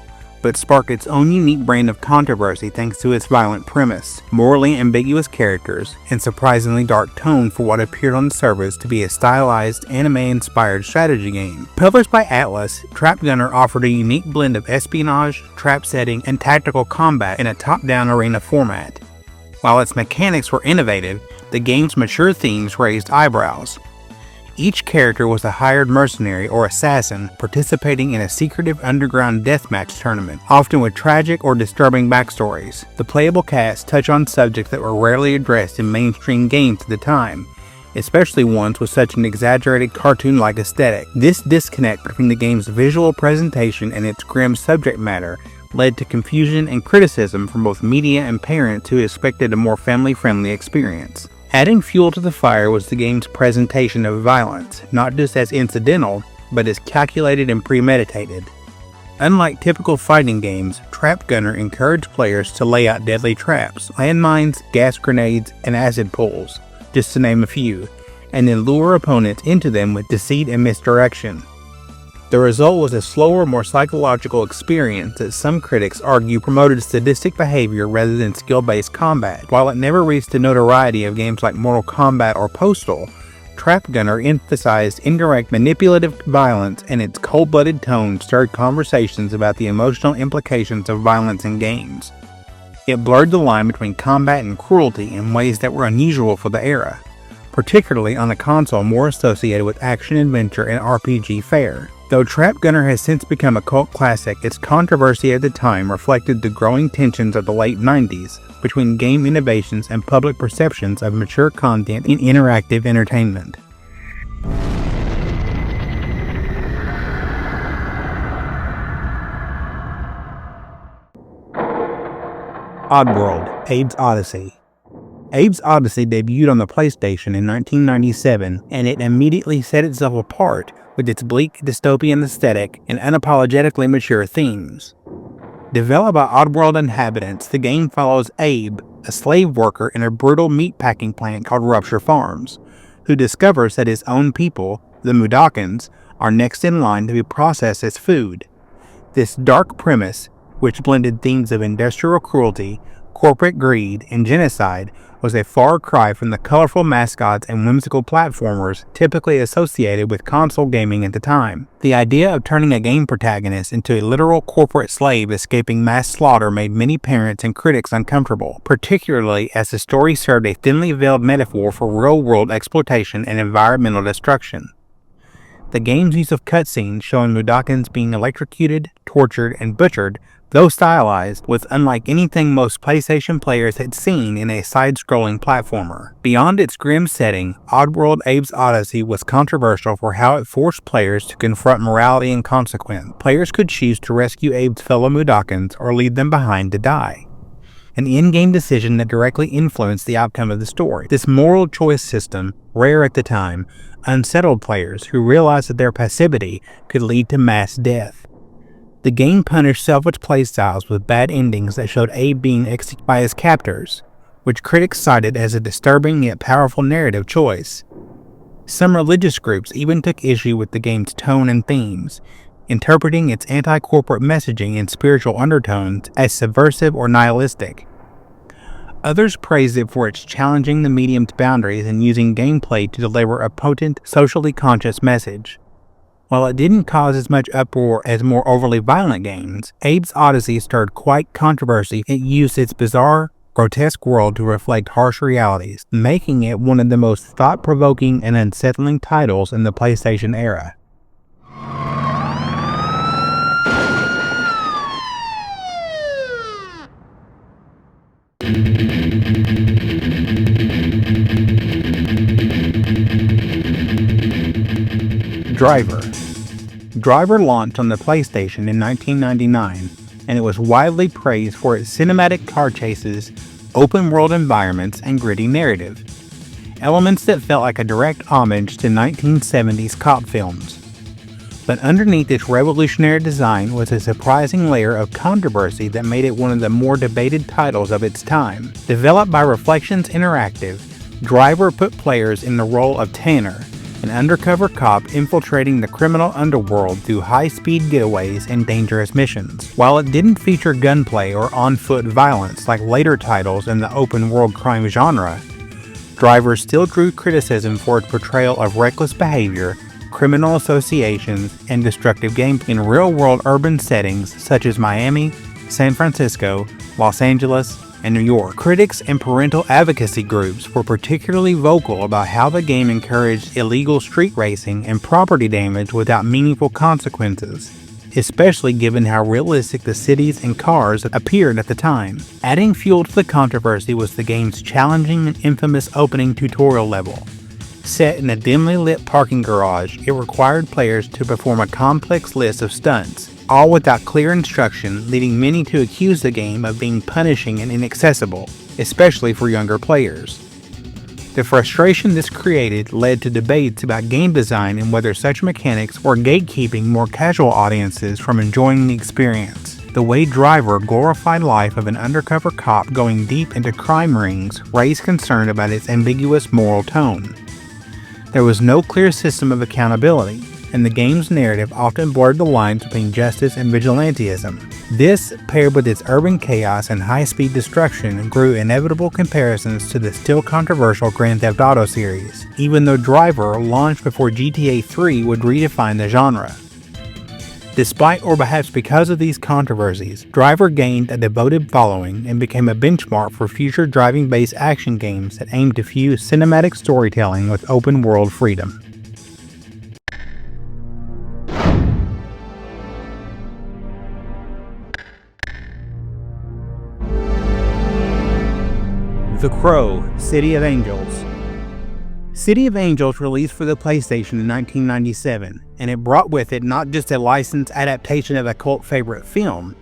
but sparked its own unique brand of controversy thanks to its violent premise, morally ambiguous characters, and surprisingly dark tone for what appeared on the surface to be a stylized, anime-inspired strategy game. Published by Atlas, Trap Gunner offered a unique blend of espionage, trap setting, and tactical combat in a top-down arena format. While its mechanics were innovative, the game's mature themes raised eyebrows. Each character was a hired mercenary or assassin participating in a secretive underground deathmatch tournament, often with tragic or disturbing backstories. The playable cast touch on subjects that were rarely addressed in mainstream games at the time, especially ones with such an exaggerated cartoon-like aesthetic. This disconnect between the game's visual presentation and its grim subject matter led to confusion and criticism from both media and parents who expected a more family-friendly experience. Adding fuel to the fire was the game's presentation of violence, not just as incidental, but as calculated and premeditated. Unlike typical fighting games, Trap Gunner encouraged players to lay out deadly traps, landmines, gas grenades, and acid pools, just to name a few, and then lure opponents into them with deceit and misdirection. The result was a slower, more psychological experience that some critics argue promoted sadistic behavior rather than skill-based combat. While it never reached the notoriety of games like Mortal Kombat or Postal, Trap Gunner emphasized indirect manipulative violence, and its cold-blooded tone stirred conversations about the emotional implications of violence in games. It blurred the line between combat and cruelty in ways that were unusual for the era, particularly on a console more associated with action-adventure and RPG fare. Though Trap Gunner has since become a cult classic, its controversy at the time reflected the growing tensions of the late 90s between game innovations and public perceptions of mature content in interactive entertainment. Oddworld, Abe's Oddysee. Abe's Oddysee debuted on the PlayStation in 1997, and it immediately set itself apart with its bleak dystopian aesthetic and unapologetically mature themes. Developed by Oddworld inhabitants, the game follows Abe, a slave worker in a brutal meatpacking plant called Rupture Farms, who discovers that his own people, the Mudokons, are next in line to be processed as food. This dark premise, which blended themes of industrial cruelty, corporate greed, and genocide, was a far cry from the colorful mascots and whimsical platformers typically associated with console gaming at the time. The idea of turning a game protagonist into a literal corporate slave escaping mass slaughter made many parents and critics uncomfortable, particularly as the story served a thinly veiled metaphor for real-world exploitation and environmental destruction. The game's use of cutscenes showing Mudokons being electrocuted, tortured, and butchered, though stylized, was unlike anything most PlayStation players had seen in a side-scrolling platformer. Beyond its grim setting, Oddworld Abe's Oddysee was controversial for how it forced players to confront morality and consequence. Players could choose to rescue Abe's fellow Mudokons or leave them behind to die, an in-game decision that directly influenced the outcome of the story. This moral choice system, rare at the time, unsettled players who realized that their passivity could lead to mass death. The game punished selfish playstyles with bad endings that showed Abe being executed by his captors, which critics cited as a disturbing yet powerful narrative choice. Some religious groups even took issue with the game's tone and themes, interpreting its anti-corporate messaging and spiritual undertones as subversive or nihilistic. Others praised it for its challenging the medium's boundaries and using gameplay to deliver a potent, socially conscious message. While it didn't cause as much uproar as more overly violent games, Abe's Oddysee stirred quite controversy. It used its bizarre, grotesque world to reflect harsh realities, making it one of the most thought-provoking and unsettling titles in the PlayStation era. Driver launched on the PlayStation in 1999, and it was widely praised for its cinematic car chases, open-world environments, and gritty narrative, elements that felt like a direct homage to 1970s cop films. But underneath its revolutionary design was a surprising layer of controversy that made it one of the more debated titles of its time. Developed by Reflections Interactive, Driver put players in the role of Tanner, an undercover cop infiltrating the criminal underworld through high-speed getaways and dangerous missions. While it didn't feature gunplay or on-foot violence like later titles in the open-world crime genre, Driver still drew criticism for its portrayal of reckless behavior, criminal associations, and destructive gameplay in real-world urban settings such as Miami, San Francisco, Los Angeles, and New York. Critics and parental advocacy groups were particularly vocal about how the game encouraged illegal street racing and property damage without meaningful consequences, especially given how realistic the cities and cars appeared at the time. Adding fuel to the controversy was the game's challenging and infamous opening tutorial level. Set in a dimly lit parking garage, it required players to perform a complex list of stunts, all without clear instruction, leading many to accuse the game of being punishing and inaccessible, especially for younger players. The frustration this created led to debates about game design and whether such mechanics were gatekeeping more casual audiences from enjoying the experience. The way Driver glorified life of an undercover cop going deep into crime rings raised concern about its ambiguous moral tone. There was no clear system of accountability, and the game's narrative often blurred the lines between justice and vigilantism. This, paired with its urban chaos and high-speed destruction, grew inevitable comparisons to the still controversial Grand Theft Auto series, even though Driver launched before GTA 3 would redefine the genre. Despite or perhaps because of these controversies, Driver gained a devoted following and became a benchmark for future driving-based action games that aimed to fuse cinematic storytelling with open-world freedom. The Crow, City of Angels. City of Angels released for the PlayStation in 1997, and it brought with it not just a licensed adaptation of a cult favorite film,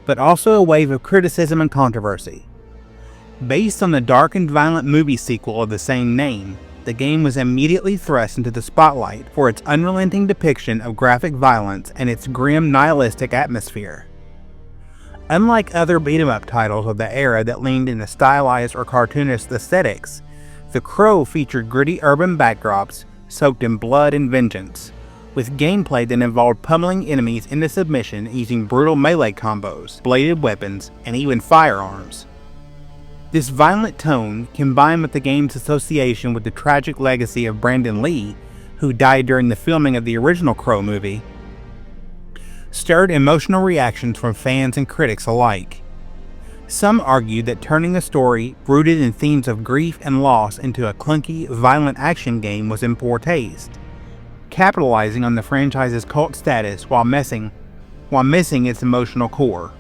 but also a wave of criticism and controversy. Based on the dark and violent movie sequel of the same name, the game was immediately thrust into the spotlight for its unrelenting depiction of graphic violence and its grim, nihilistic atmosphere. Unlike other beat-em-up titles of the era that leaned into stylized or cartoonist aesthetics, The Crow featured gritty urban backdrops soaked in blood and vengeance, with gameplay that involved pummeling enemies into submission using brutal melee combos, bladed weapons, and even firearms. This violent tone, combined with the game's association with the tragic legacy of Brandon Lee, who died during the filming of the original Crow movie, stirred emotional reactions from fans and critics alike. Some argued that turning a story rooted in themes of grief and loss into a clunky, violent action game was in poor taste, capitalizing on the franchise's cult status while missing its emotional core.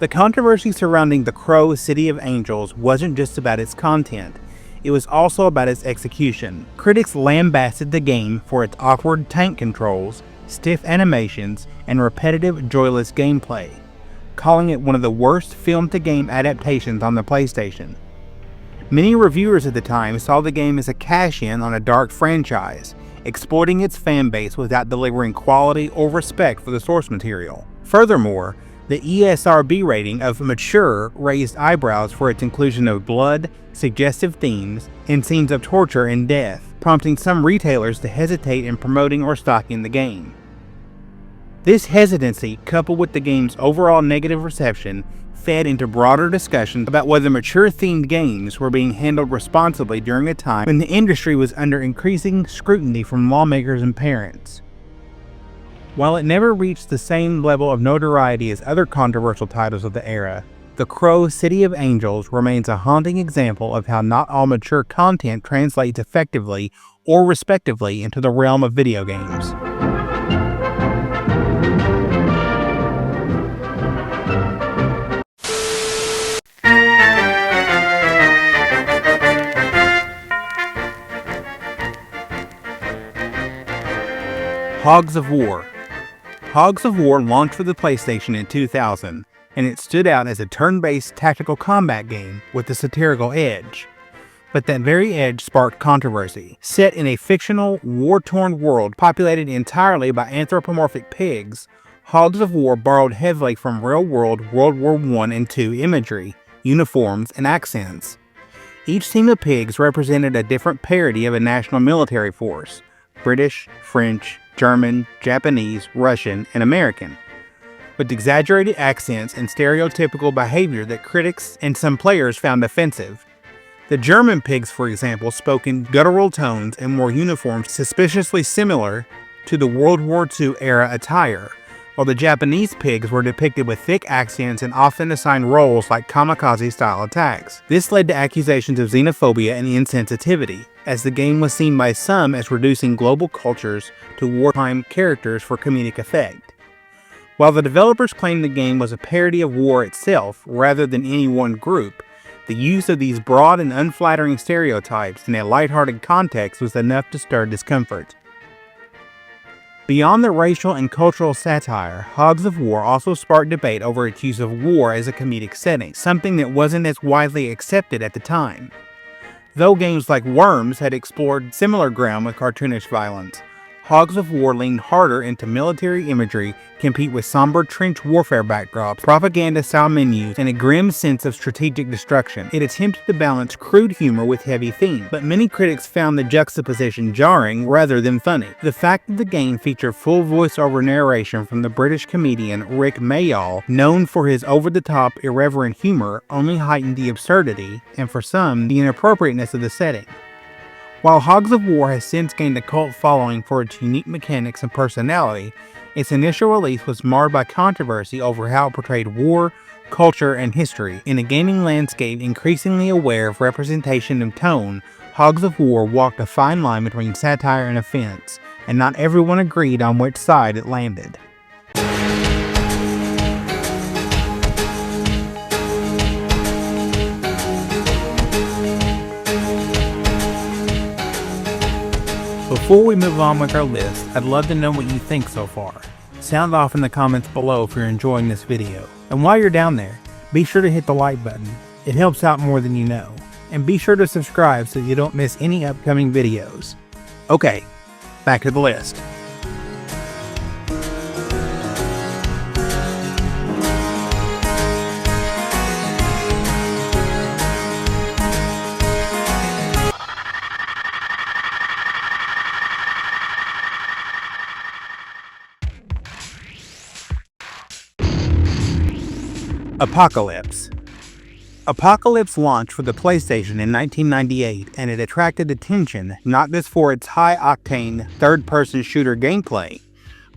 The controversy surrounding The Crow City of Angels wasn't just about its content, it was also about its execution. Critics lambasted the game for its awkward tank controls, stiff animations, and repetitive, joyless gameplay, calling it one of the worst film-to-game adaptations on the PlayStation. Many reviewers at the time saw the game as a cash-in on a dark franchise, exploiting its fanbase without delivering quality or respect for the source material. Furthermore, the ESRB rating of mature raised eyebrows for its inclusion of blood, suggestive themes, and scenes of torture and death, prompting some retailers to hesitate in promoting or stocking the game. This hesitancy, coupled with the game's overall negative reception, fed into broader discussions about whether mature-themed games were being handled responsibly during a time when the industry was under increasing scrutiny from lawmakers and parents. While it never reached the same level of notoriety as other controversial titles of the era, The Crow City of Angels remains a haunting example of how not all mature content translates effectively or respectively into the realm of video games. Hogs of War. Hogs of War launched for the PlayStation in 2000, and it stood out as a turn-based tactical combat game with a satirical edge. But that very edge sparked controversy. Set in a fictional, war-torn world populated entirely by anthropomorphic pigs, Hogs of War borrowed heavily from real-world World War I and II imagery, uniforms, and accents. Each team of pigs represented a different parody of a national military force: British, French, German, Japanese, Russian, and American, with exaggerated accents and stereotypical behavior that critics and some players found offensive. The German pigs, for example, spoke in guttural tones and wore uniforms suspiciously similar to the World War II era attire, while the Japanese pigs were depicted with thick accents and often assigned roles like kamikaze-style attacks. This led to accusations of xenophobia and insensitivity, as the game was seen by some as reducing global cultures to wartime characters for comedic effect. While the developers claimed the game was a parody of war itself rather than any one group, the use of these broad and unflattering stereotypes in a lighthearted context was enough to stir discomfort. Beyond the racial and cultural satire, Hogs of War also sparked debate over its use of war as a comedic setting, something that wasn't as widely accepted at the time. Though games like Worms had explored similar ground with cartoonish violence, Hogs of War leaned harder into military imagery, compete with somber trench warfare backdrops, propaganda-style menus, and a grim sense of strategic destruction. It attempted to balance crude humor with heavy themes, but many critics found the juxtaposition jarring rather than funny. The fact that the game featured full voice-over narration from the British comedian Rick Mayall, known for his over-the-top, irreverent humor, only heightened the absurdity, and for some, the inappropriateness of the setting. While Hogs of War has since gained a cult following for its unique mechanics and personality, its initial release was marred by controversy over how it portrayed war, culture, and history. In a gaming landscape increasingly aware of representation and tone, Hogs of War walked a fine line between satire and offense, and not everyone agreed on which side it landed. Before we move on with our list, I'd love to know what you think so far. Sound off in the comments below if you're enjoying this video. And while you're down there, be sure to hit the like button. It helps out more than you know. And be sure to subscribe so you don't miss any upcoming videos. Okay, back to the list. Apocalypse. Apocalypse launched for the PlayStation in 1998, and it attracted attention not just for its high-octane, third-person shooter gameplay,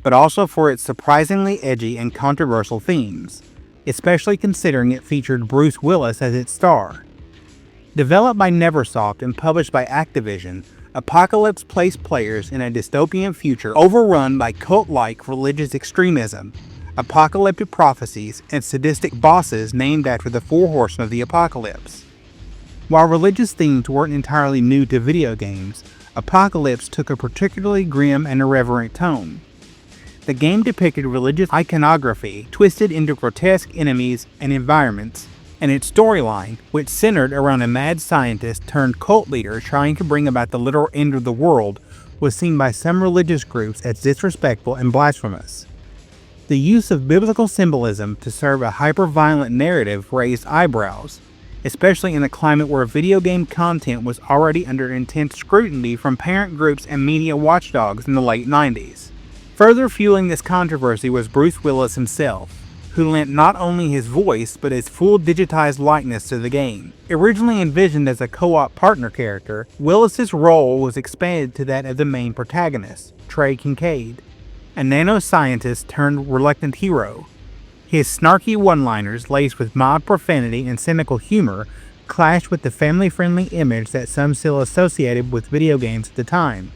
but also for its surprisingly edgy and controversial themes, especially considering it featured Bruce Willis as its star. Developed by Neversoft and published by Activision, Apocalypse placed players in a dystopian future overrun by cult-like religious extremism, apocalyptic prophecies, and sadistic bosses named after the four horsemen of the apocalypse. While religious themes weren't entirely new to video games, Apocalypse took a particularly grim and irreverent tone. The game depicted religious iconography twisted into grotesque enemies and environments, and its storyline, which centered around a mad scientist turned cult leader trying to bring about the literal end of the world, was seen by some religious groups as disrespectful and blasphemous. The use of biblical symbolism to serve a hyper-violent narrative raised eyebrows, especially in a climate where video game content was already under intense scrutiny from parent groups and media watchdogs in the late 90s. Further fueling this controversy was Bruce Willis himself, who lent not only his voice but his full digitized likeness to the game. Originally envisioned as a co-op partner character, Willis's role was expanded to that of the main protagonist, Trey Kincaid, a nanoscientist turned reluctant hero. His snarky one-liners, laced with mild profanity and cynical humor, clashed with the family-friendly image that some still associated with video games at the time.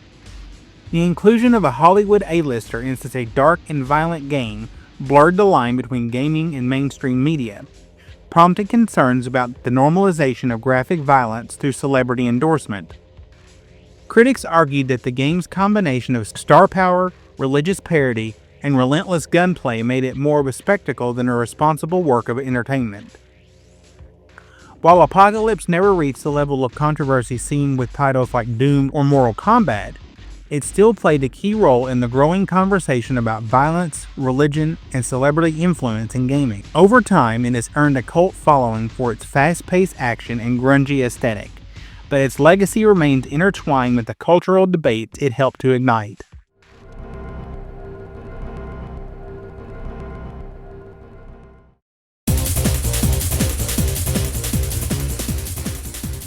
The inclusion of a Hollywood A-lister in such a dark and violent game blurred the line between gaming and mainstream media, prompting concerns about the normalization of graphic violence through celebrity endorsement. Critics argued that the game's combination of star power, religious parody, and relentless gunplay made it more of a spectacle than a responsible work of entertainment. While Apocalypse never reached the level of controversy seen with titles like Doom or Mortal Kombat, it still played a key role in the growing conversation about violence, religion, and celebrity influence in gaming. Over time, it has earned a cult following for its fast-paced action and grungy aesthetic, but its legacy remains intertwined with the cultural debates it helped to ignite.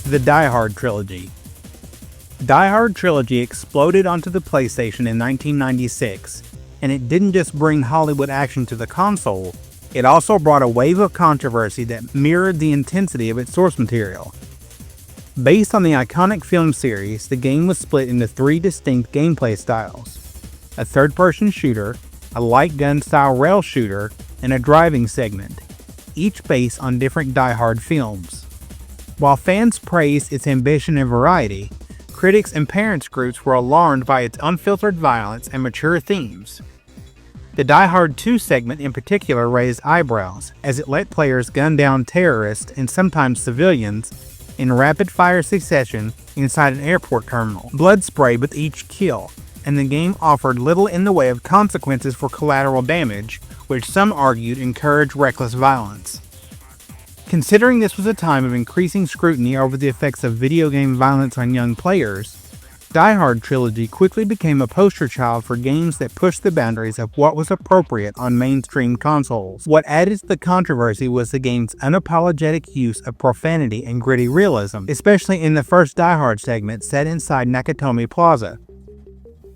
The Hard Trilogy. Hard Trilogy exploded onto the PlayStation in 1996, and it didn't just bring Hollywood action to the console, it also brought a wave of controversy that mirrored the intensity of its source material. Based on the iconic film series, the game was split into three distinct gameplay styles: a third-person shooter, a light gun-style rail shooter, and a driving segment, each based on different Die Hard films. While fans praised its ambition and variety, critics and parents groups were alarmed by its unfiltered violence and mature themes. The Die Hard 2 segment in particular raised eyebrows, as it let players gun down terrorists and sometimes civilians in rapid-fire succession inside an airport terminal. Blood sprayed with each kill, and the game offered little in the way of consequences for collateral damage, which some argued encouraged reckless violence. Considering this was a time of increasing scrutiny over the effects of video game violence on young players, Die Hard Trilogy quickly became a poster child for games that pushed the boundaries of what was appropriate on mainstream consoles. What added to the controversy was the game's unapologetic use of profanity and gritty realism, especially in the first Die Hard segment set inside Nakatomi Plaza.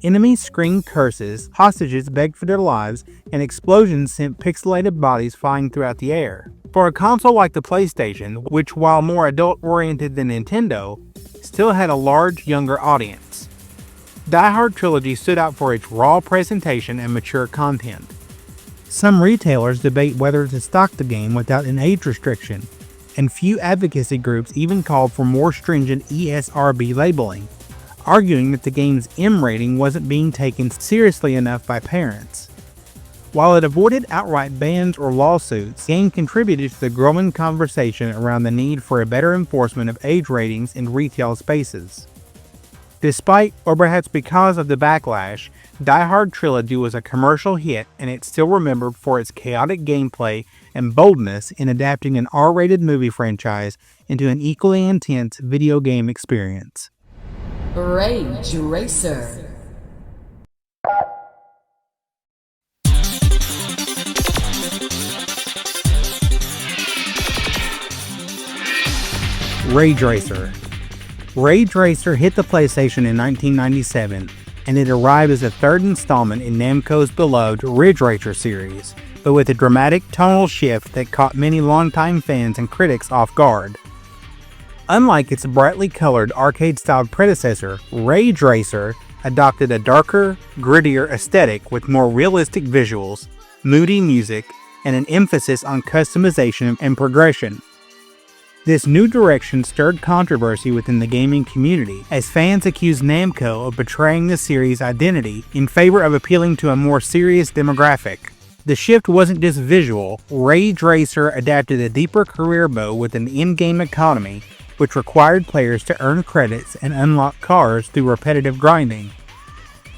Enemies screamed curses, hostages begged for their lives, and explosions sent pixelated bodies flying throughout the air. For a console like the PlayStation, which while more adult-oriented than Nintendo, still had a large, younger audience, Die Hard Trilogy stood out for its raw presentation and mature content. Some retailers debate whether to stock the game without an age restriction, and few advocacy groups even called for more stringent ESRB labeling, arguing that the game's M rating wasn't being taken seriously enough by parents. While it avoided outright bans or lawsuits, the game contributed to the growing conversation around the need for a better enforcement of age ratings in retail spaces. Despite, or perhaps because of the backlash, Hard Trilogy was a commercial hit, and it's still remembered for its chaotic gameplay and boldness in adapting an R-rated movie franchise into an equally intense video game experience. Rage Racer. Rage Racer. Rage Racer hit the PlayStation in 1997, and it arrived as a third installment in Namco's beloved Ridge Racer series, but with a dramatic tonal shift that caught many longtime fans and critics off guard. Unlike its brightly colored arcade-styled predecessor, Rage Racer adopted a darker, grittier aesthetic with more realistic visuals, moody music, and an emphasis on customization and progression. This new direction stirred controversy within the gaming community, as fans accused Namco of betraying the series' identity in favor of appealing to a more serious demographic. The shift wasn't just visual. Rage Racer adapted a deeper career mode with an in-game economy, which required players to earn credits and unlock cars through repetitive grinding.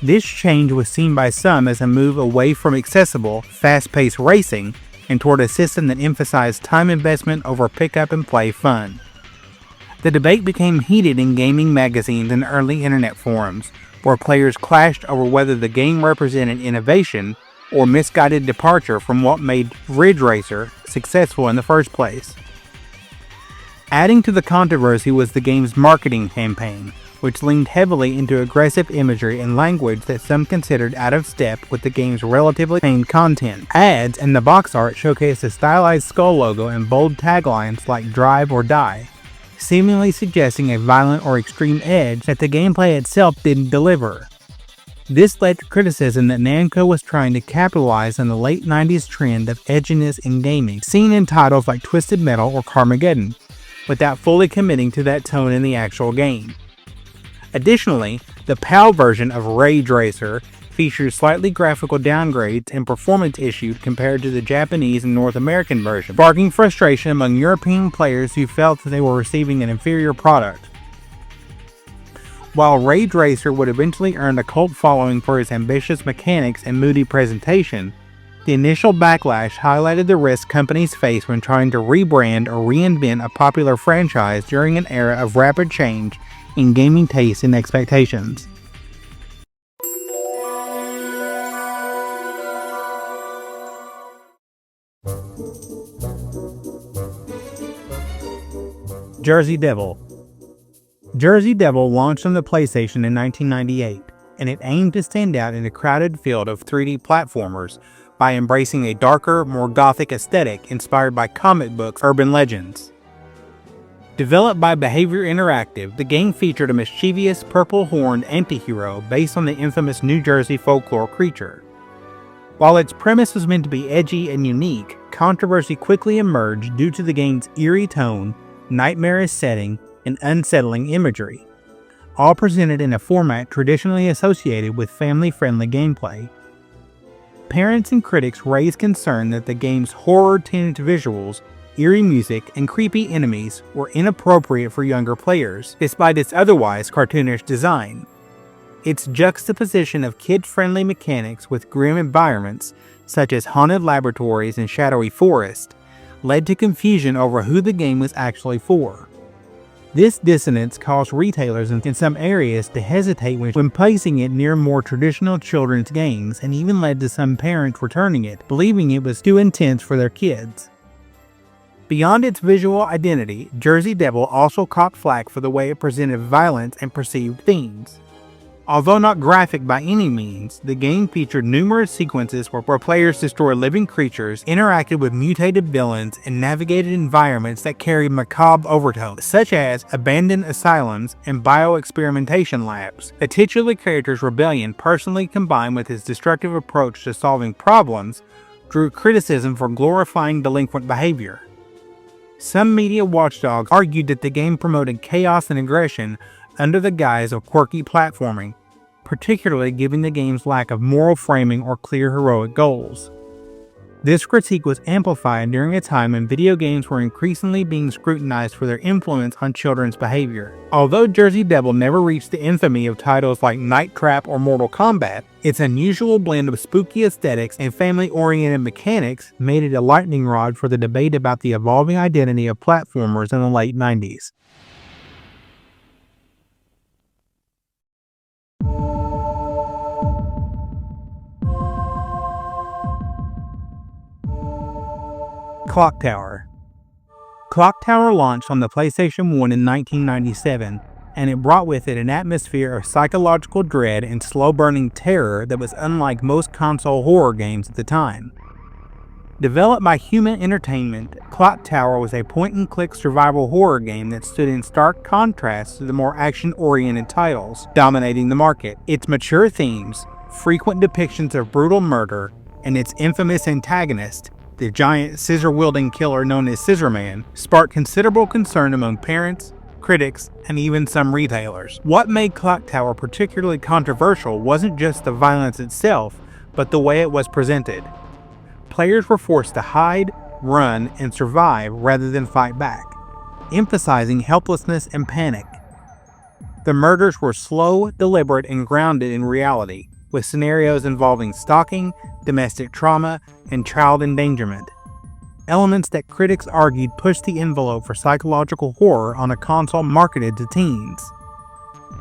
This change was seen by some as a move away from accessible, fast-paced racing and toward a system that emphasized time investment over pick-up-and-play fun. The debate became heated in gaming magazines and early internet forums, where players clashed over whether the game represented innovation or misguided departure from what made Ridge Racer successful in the first place. Adding to the controversy was the game's marketing campaign, which leaned heavily into aggressive imagery and language that some considered out of step with the game's relatively tame content. Ads and the box art showcased a stylized skull logo and bold taglines like "Drive or Die," seemingly suggesting a violent or extreme edge that the gameplay itself didn't deliver. This led to criticism that Namco was trying to capitalize on the late 90s trend of edginess in gaming, seen in titles like Twisted Metal or Carmageddon, without fully committing to that tone in the actual game. Additionally, the PAL version of Rage Racer features slightly graphical downgrades and performance issues compared to the Japanese and North American version, sparking frustration among European players who felt that they were receiving an inferior product. While Rage Racer would eventually earn a cult following for its ambitious mechanics and moody presentation, the initial backlash highlighted the risks companies face when trying to rebrand or reinvent a popular franchise during an era of rapid change in gaming tastes and expectations. Jersey Devil. Jersey Devil launched on the PlayStation in 1998, and it aimed to stand out in a crowded field of 3D platformers by embracing a darker, more gothic aesthetic inspired by comic books' urban legends. Developed by Behavior Interactive, the game featured a mischievous, purple-horned anti-hero based on the infamous New Jersey folklore creature. While its premise was meant to be edgy and unique, controversy quickly emerged due to the game's eerie tone, nightmarish setting, and unsettling imagery, all presented in a format traditionally associated with family-friendly gameplay. Parents and critics raised concern that the game's horror-tinted visuals, eerie music, and creepy enemies were inappropriate for younger players, despite its otherwise cartoonish design. Its juxtaposition of kid-friendly mechanics with grim environments, such as haunted laboratories and shadowy forests, led to confusion over who the game was actually for. This dissonance caused retailers in some areas to hesitate when placing it near more traditional children's games, and even led to some parents returning it, believing it was too intense for their kids. Beyond its visual identity, Jersey Devil also caught flack for the way it presented violence and perceived themes. Although not graphic by any means, the game featured numerous sequences where players destroyed living creatures, interacted with mutated villains, and navigated environments that carried macabre overtones, such as abandoned asylums and bioexperimentation labs. The titular character's rebellion, personally combined with his destructive approach to solving problems, drew criticism for glorifying delinquent behavior. Some media watchdogs argued that the game promoted chaos and aggression under the guise of quirky platforming, particularly given the game's lack of moral framing or clear heroic goals. This critique was amplified during a time when video games were increasingly being scrutinized for their influence on children's behavior. Although Jersey Devil never reached the infamy of titles like Night Trap or Mortal Kombat, its unusual blend of spooky aesthetics and family-oriented mechanics made it a lightning rod for the debate about the evolving identity of platformers in the late 90s. Clock Tower. Clock Tower launched on the PlayStation 1 in 1997, and it brought with it an atmosphere of psychological dread and slow-burning terror that was unlike most console horror games at the time. Developed by Human Entertainment, Clock Tower was a point-and-click survival horror game that stood in stark contrast to the more action-oriented titles dominating the market. Its mature themes, frequent depictions of brutal murder, and its infamous antagonist, the giant scissor-wielding killer known as Scissor Man, sparked considerable concern among parents, critics, and even some retailers. What made Clock Tower particularly controversial wasn't just the violence itself, but the way it was presented. Players were forced to hide, run, and survive rather than fight back, emphasizing helplessness and panic. The murders were slow, deliberate, and grounded in reality, with scenarios involving stalking, domestic trauma, and child endangerment. Elements that critics argued pushed the envelope for psychological horror on a console marketed to teens.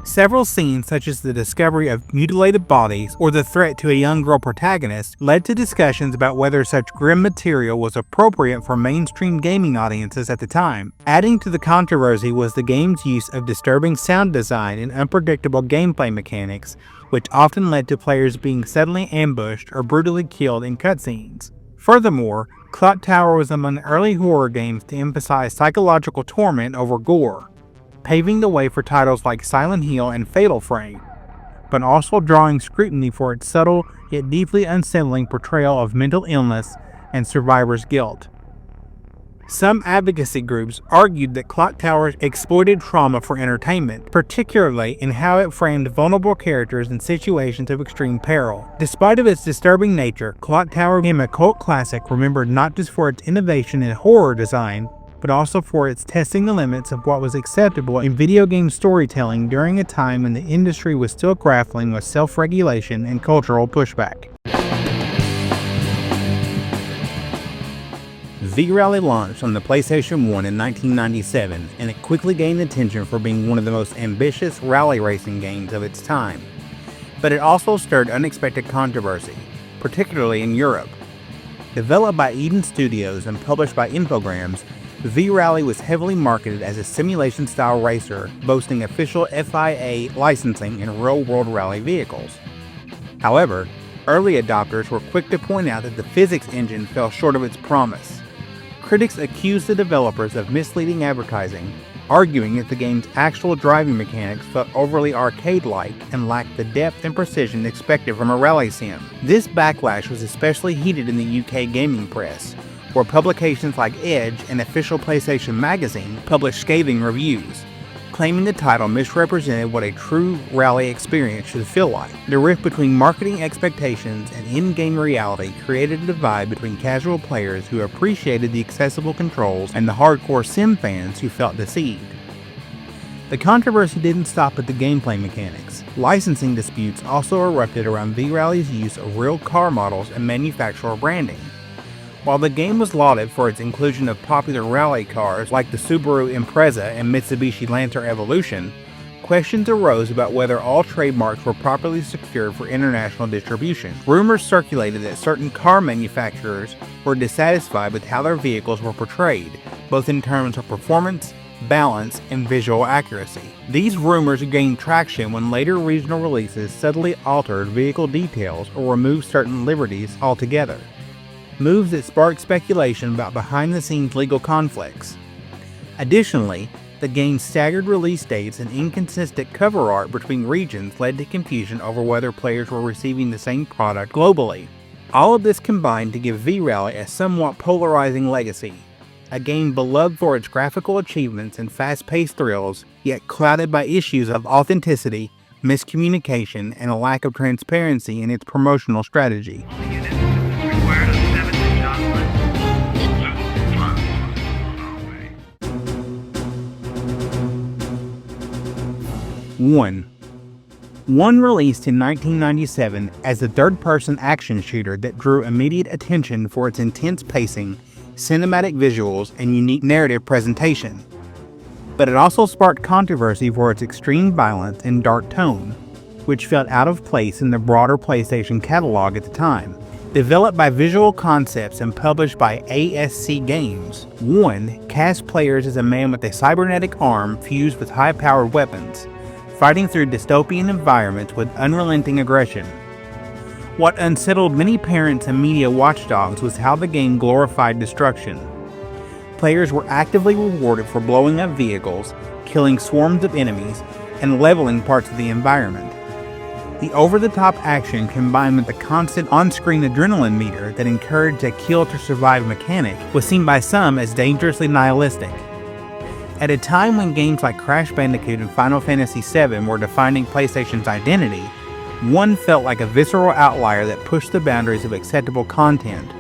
Several scenes, such as the discovery of mutilated bodies or the threat to a young girl protagonist, led to discussions about whether such grim material was appropriate for mainstream gaming audiences at the time. Adding to the controversy was the game's use of disturbing sound design and unpredictable gameplay mechanics, which often led to players being suddenly ambushed or brutally killed in cutscenes. Furthermore, Clock Tower was among early horror games to emphasize psychological torment over gore, paving the way for titles like Silent Hill and Fatal Frame, but also drawing scrutiny for its subtle yet deeply unsettling portrayal of mental illness and survivor's guilt. Some advocacy groups argued that Clock Tower exploited trauma for entertainment, particularly in how it framed vulnerable characters in situations of extreme peril. Despite of its disturbing nature, Clock Tower became a cult classic remembered not just for its innovation in horror design, but also for its testing the limits of what was acceptable in video game storytelling during a time when the industry was still grappling with self-regulation and cultural pushback. V-Rally launched on the PlayStation 1 in 1997, and it quickly gained attention for being one of the most ambitious rally racing games of its time. But it also stirred unexpected controversy, particularly in Europe. Developed by Eden Studios and published by Infogrames, V-Rally was heavily marketed as a simulation-style racer, boasting official FIA licensing in real-world rally vehicles. However, early adopters were quick to point out that the physics engine fell short of its promise. Critics accused the developers of misleading advertising, arguing that the game's actual driving mechanics felt overly arcade-like and lacked the depth and precision expected from a rally sim. This backlash was especially heated in the UK gaming press, where publications like Edge and official PlayStation Magazine published scathing reviews, claiming the title misrepresented what a true rally experience should feel like. The rift between marketing expectations and in-game reality created a divide between casual players who appreciated the accessible controls and the hardcore sim fans who felt deceived. The controversy didn't stop at the gameplay mechanics. Licensing disputes also erupted around V-Rally's use of real car models and manufacturer branding. While the game was lauded for its inclusion of popular rally cars like the Subaru Impreza and Mitsubishi Lancer Evolution, questions arose about whether all trademarks were properly secured for international distribution. Rumors circulated that certain car manufacturers were dissatisfied with how their vehicles were portrayed, both in terms of performance, balance, and visual accuracy. These rumors gained traction when later regional releases subtly altered vehicle details or removed certain liberties altogether, moves that sparked speculation about behind-the-scenes legal conflicts. Additionally, the game's staggered release dates and inconsistent cover art between regions led to confusion over whether players were receiving the same product globally. All of this combined to give V-Rally a somewhat polarizing legacy, a game beloved for its graphical achievements and fast-paced thrills, yet clouded by issues of authenticity, miscommunication, and a lack of transparency in its promotional strategy. Required a 7-shot One. One released in 1997 as a third-person action shooter that drew immediate attention for its intense pacing, cinematic visuals, and unique narrative presentation. But it also sparked controversy for its extreme violence and dark tone, which felt out of place in the broader PlayStation catalog at the time. Developed by Visual Concepts and published by ASC Games, One cast players as a man with a cybernetic arm fused with high-powered weapons, fighting through dystopian environments with unrelenting aggression. What unsettled many parents and media watchdogs was how the game glorified destruction. Players were actively rewarded for blowing up vehicles, killing swarms of enemies, and leveling parts of the environment. The over-the-top action combined with the constant on-screen adrenaline meter that encouraged a kill-to-survive mechanic was seen by some as dangerously nihilistic. At a time when games like Crash Bandicoot and Final Fantasy VII were defining PlayStation's identity, One felt like a visceral outlier that pushed the boundaries of acceptable content,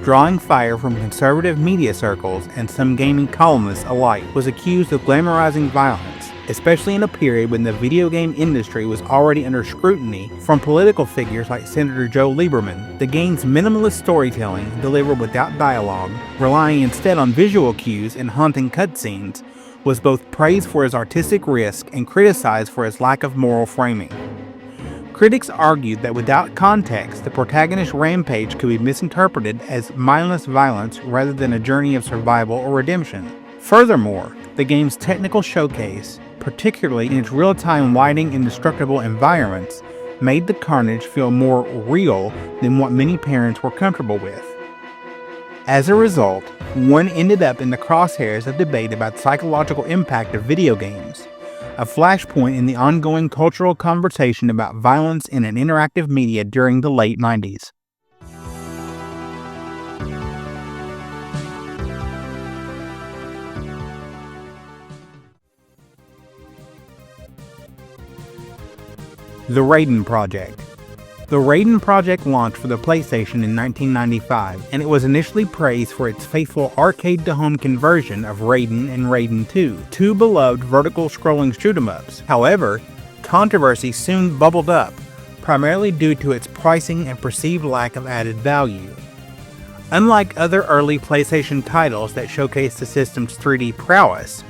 drawing fire from conservative media circles and some gaming columnists alike. Was accused of glamorizing violence, especially in a period when the video game industry was already under scrutiny from political figures like Senator Joe Lieberman. The game's minimalist storytelling, delivered without dialogue, relying instead on visual cues and haunting cutscenes, was both praised for its artistic risk and criticized for its lack of moral framing. Critics argued that without context, the protagonist's rampage could be misinterpreted as mindless violence rather than a journey of survival or redemption. Furthermore, the game's technical showcase, particularly in its real-time lighting and destructible environments, made the carnage feel more real than what many parents were comfortable with. As a result, One ended up in the crosshairs of debate about the psychological impact of video games, a flashpoint in the ongoing cultural conversation about violence in an interactive media during the late 90s. The Raiden Project. The Raiden Project launched for the PlayStation in 1995, and it was initially praised for its faithful arcade-to-home conversion of Raiden and Raiden 2, two beloved vertical-scrolling shoot-'em-ups. However, controversy soon bubbled up, primarily due to its pricing and perceived lack of added value. Unlike other early PlayStation titles that showcased the system's 3D prowess,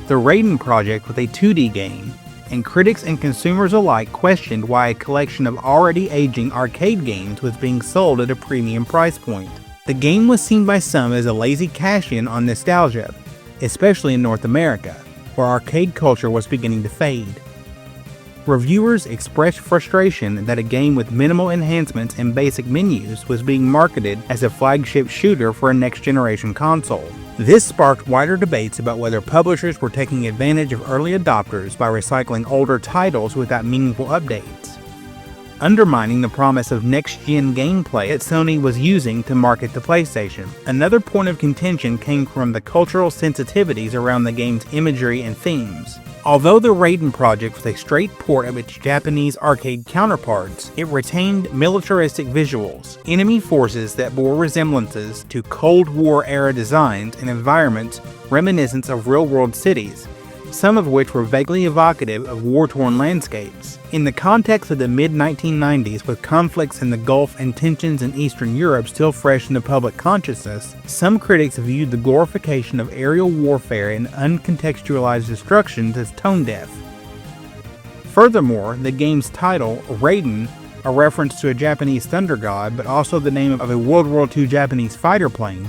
the Raiden Project was a 2D game, and critics and consumers alike questioned why a collection of already aging arcade games was being sold at a premium price point. The game was seen by some as a lazy cash-in on nostalgia, especially in North America, where arcade culture was beginning to fade. Reviewers expressed frustration that a game with minimal enhancements and basic menus was being marketed as a flagship shooter for a next-generation console. This sparked wider debates about whether publishers were taking advantage of early adopters by recycling older titles without meaningful updates, undermining the promise of next-gen gameplay that Sony was using to market the PlayStation. Another point of contention came from the cultural sensitivities around the game's imagery and themes. Although the Raiden Project was a straight port of its Japanese arcade counterparts, it retained militaristic visuals, enemy forces that bore resemblances to Cold War-era designs and environments reminiscent of real-world cities, some of which were vaguely evocative of war-torn landscapes. In the context of the mid-1990s, with conflicts in the Gulf and tensions in Eastern Europe still fresh in the public consciousness, some critics viewed the glorification of aerial warfare and uncontextualized destructions as tone-deaf. Furthermore, the game's title, Raiden, a reference to a Japanese thunder god but also the name of a World War II Japanese fighter plane,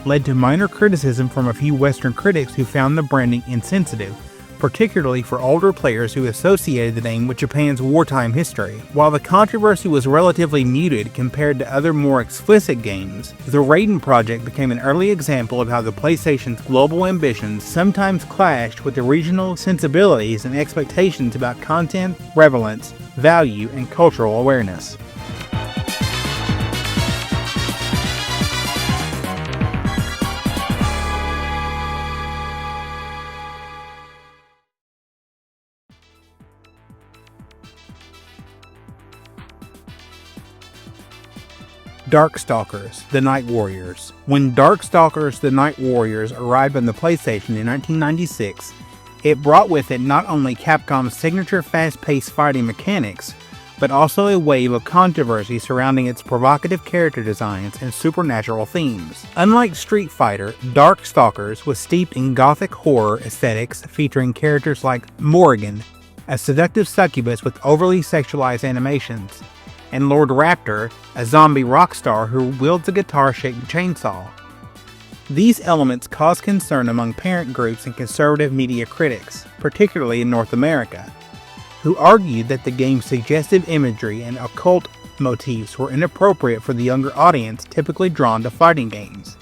led to minor criticism from a few Western critics who found the branding insensitive, particularly for older players who associated the name with Japan's wartime history. While the controversy was relatively muted compared to other more explicit games, the Raiden Project became an early example of how the PlayStation's global ambitions sometimes clashed with the regional sensibilities and expectations about content, relevance, value, and cultural awareness. Darkstalkers, the Night Warriors. When Darkstalkers, the Night Warriors arrived on the PlayStation in 1996, it brought with it not only Capcom's signature fast-paced fighting mechanics, but also a wave of controversy surrounding its provocative character designs and supernatural themes. Unlike Street Fighter, Darkstalkers was steeped in gothic horror aesthetics featuring characters like Morrigan, a seductive succubus with overly sexualized animations, and Lord Raptor, a zombie rock star who wields a guitar-shaped chainsaw. These elements caused concern among parent groups and conservative media critics, particularly in North America, who argued that the game's suggestive imagery and occult motifs were inappropriate for the younger audience typically drawn to fighting games.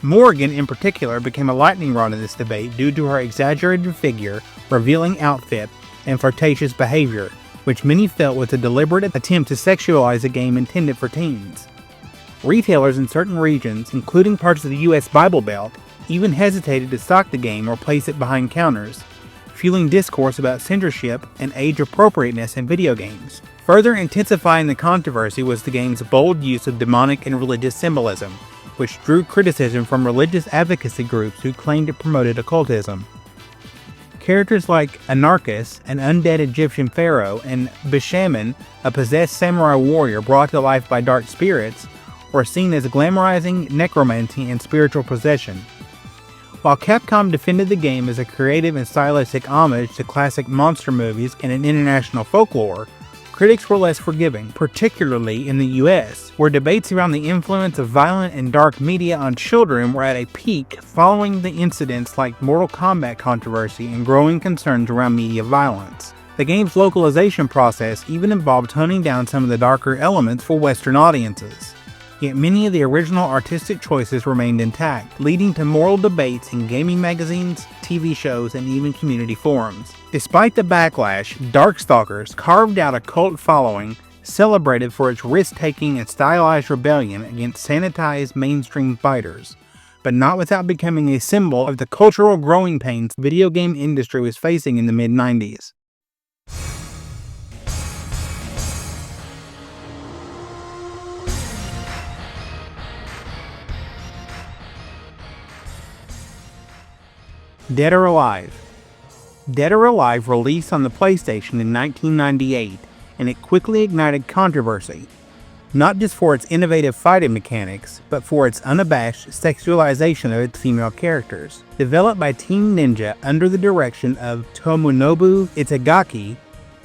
Morrigan in particular became a lightning rod in this debate due to her exaggerated figure, revealing outfit, and flirtatious behavior, which many felt was a deliberate attempt to sexualize a game intended for teens. Retailers in certain regions, including parts of the US Bible Belt, even hesitated to stock the game or place it behind counters, fueling discourse about censorship and age appropriateness in video games. Further intensifying the controversy was the game's bold use of demonic and religious symbolism, which drew criticism from religious advocacy groups who claimed it promoted occultism. Characters like Anarchus, an undead Egyptian pharaoh, and Bishaman, a possessed samurai warrior brought to life by dark spirits, were seen as glamorizing necromancy and spiritual possession. While Capcom defended the game as a creative and stylistic homage to classic monster movies and an international folklore, critics were less forgiving, particularly in the US, where debates around the influence of violent and dark media on children were at a peak following the incidents like Mortal Kombat controversy and growing concerns around media violence. The game's localization process even involved toning down some of the darker elements for Western audiences. Yet many of the original artistic choices remained intact, leading to moral debates in gaming magazines, TV shows, and even community forums. Despite the backlash, Darkstalkers carved out a cult following, celebrated for its risk-taking and stylized rebellion against sanitized mainstream fighters, but not without becoming a symbol of the cultural growing pains the video game industry was facing in the mid-90s. Dead or Alive. Dead or Alive released on the PlayStation in 1998, and it quickly ignited controversy, not just for its innovative fighting mechanics, but for its unabashed sexualization of its female characters. Developed by Team Ninja under the direction of Tomonobu Itagaki,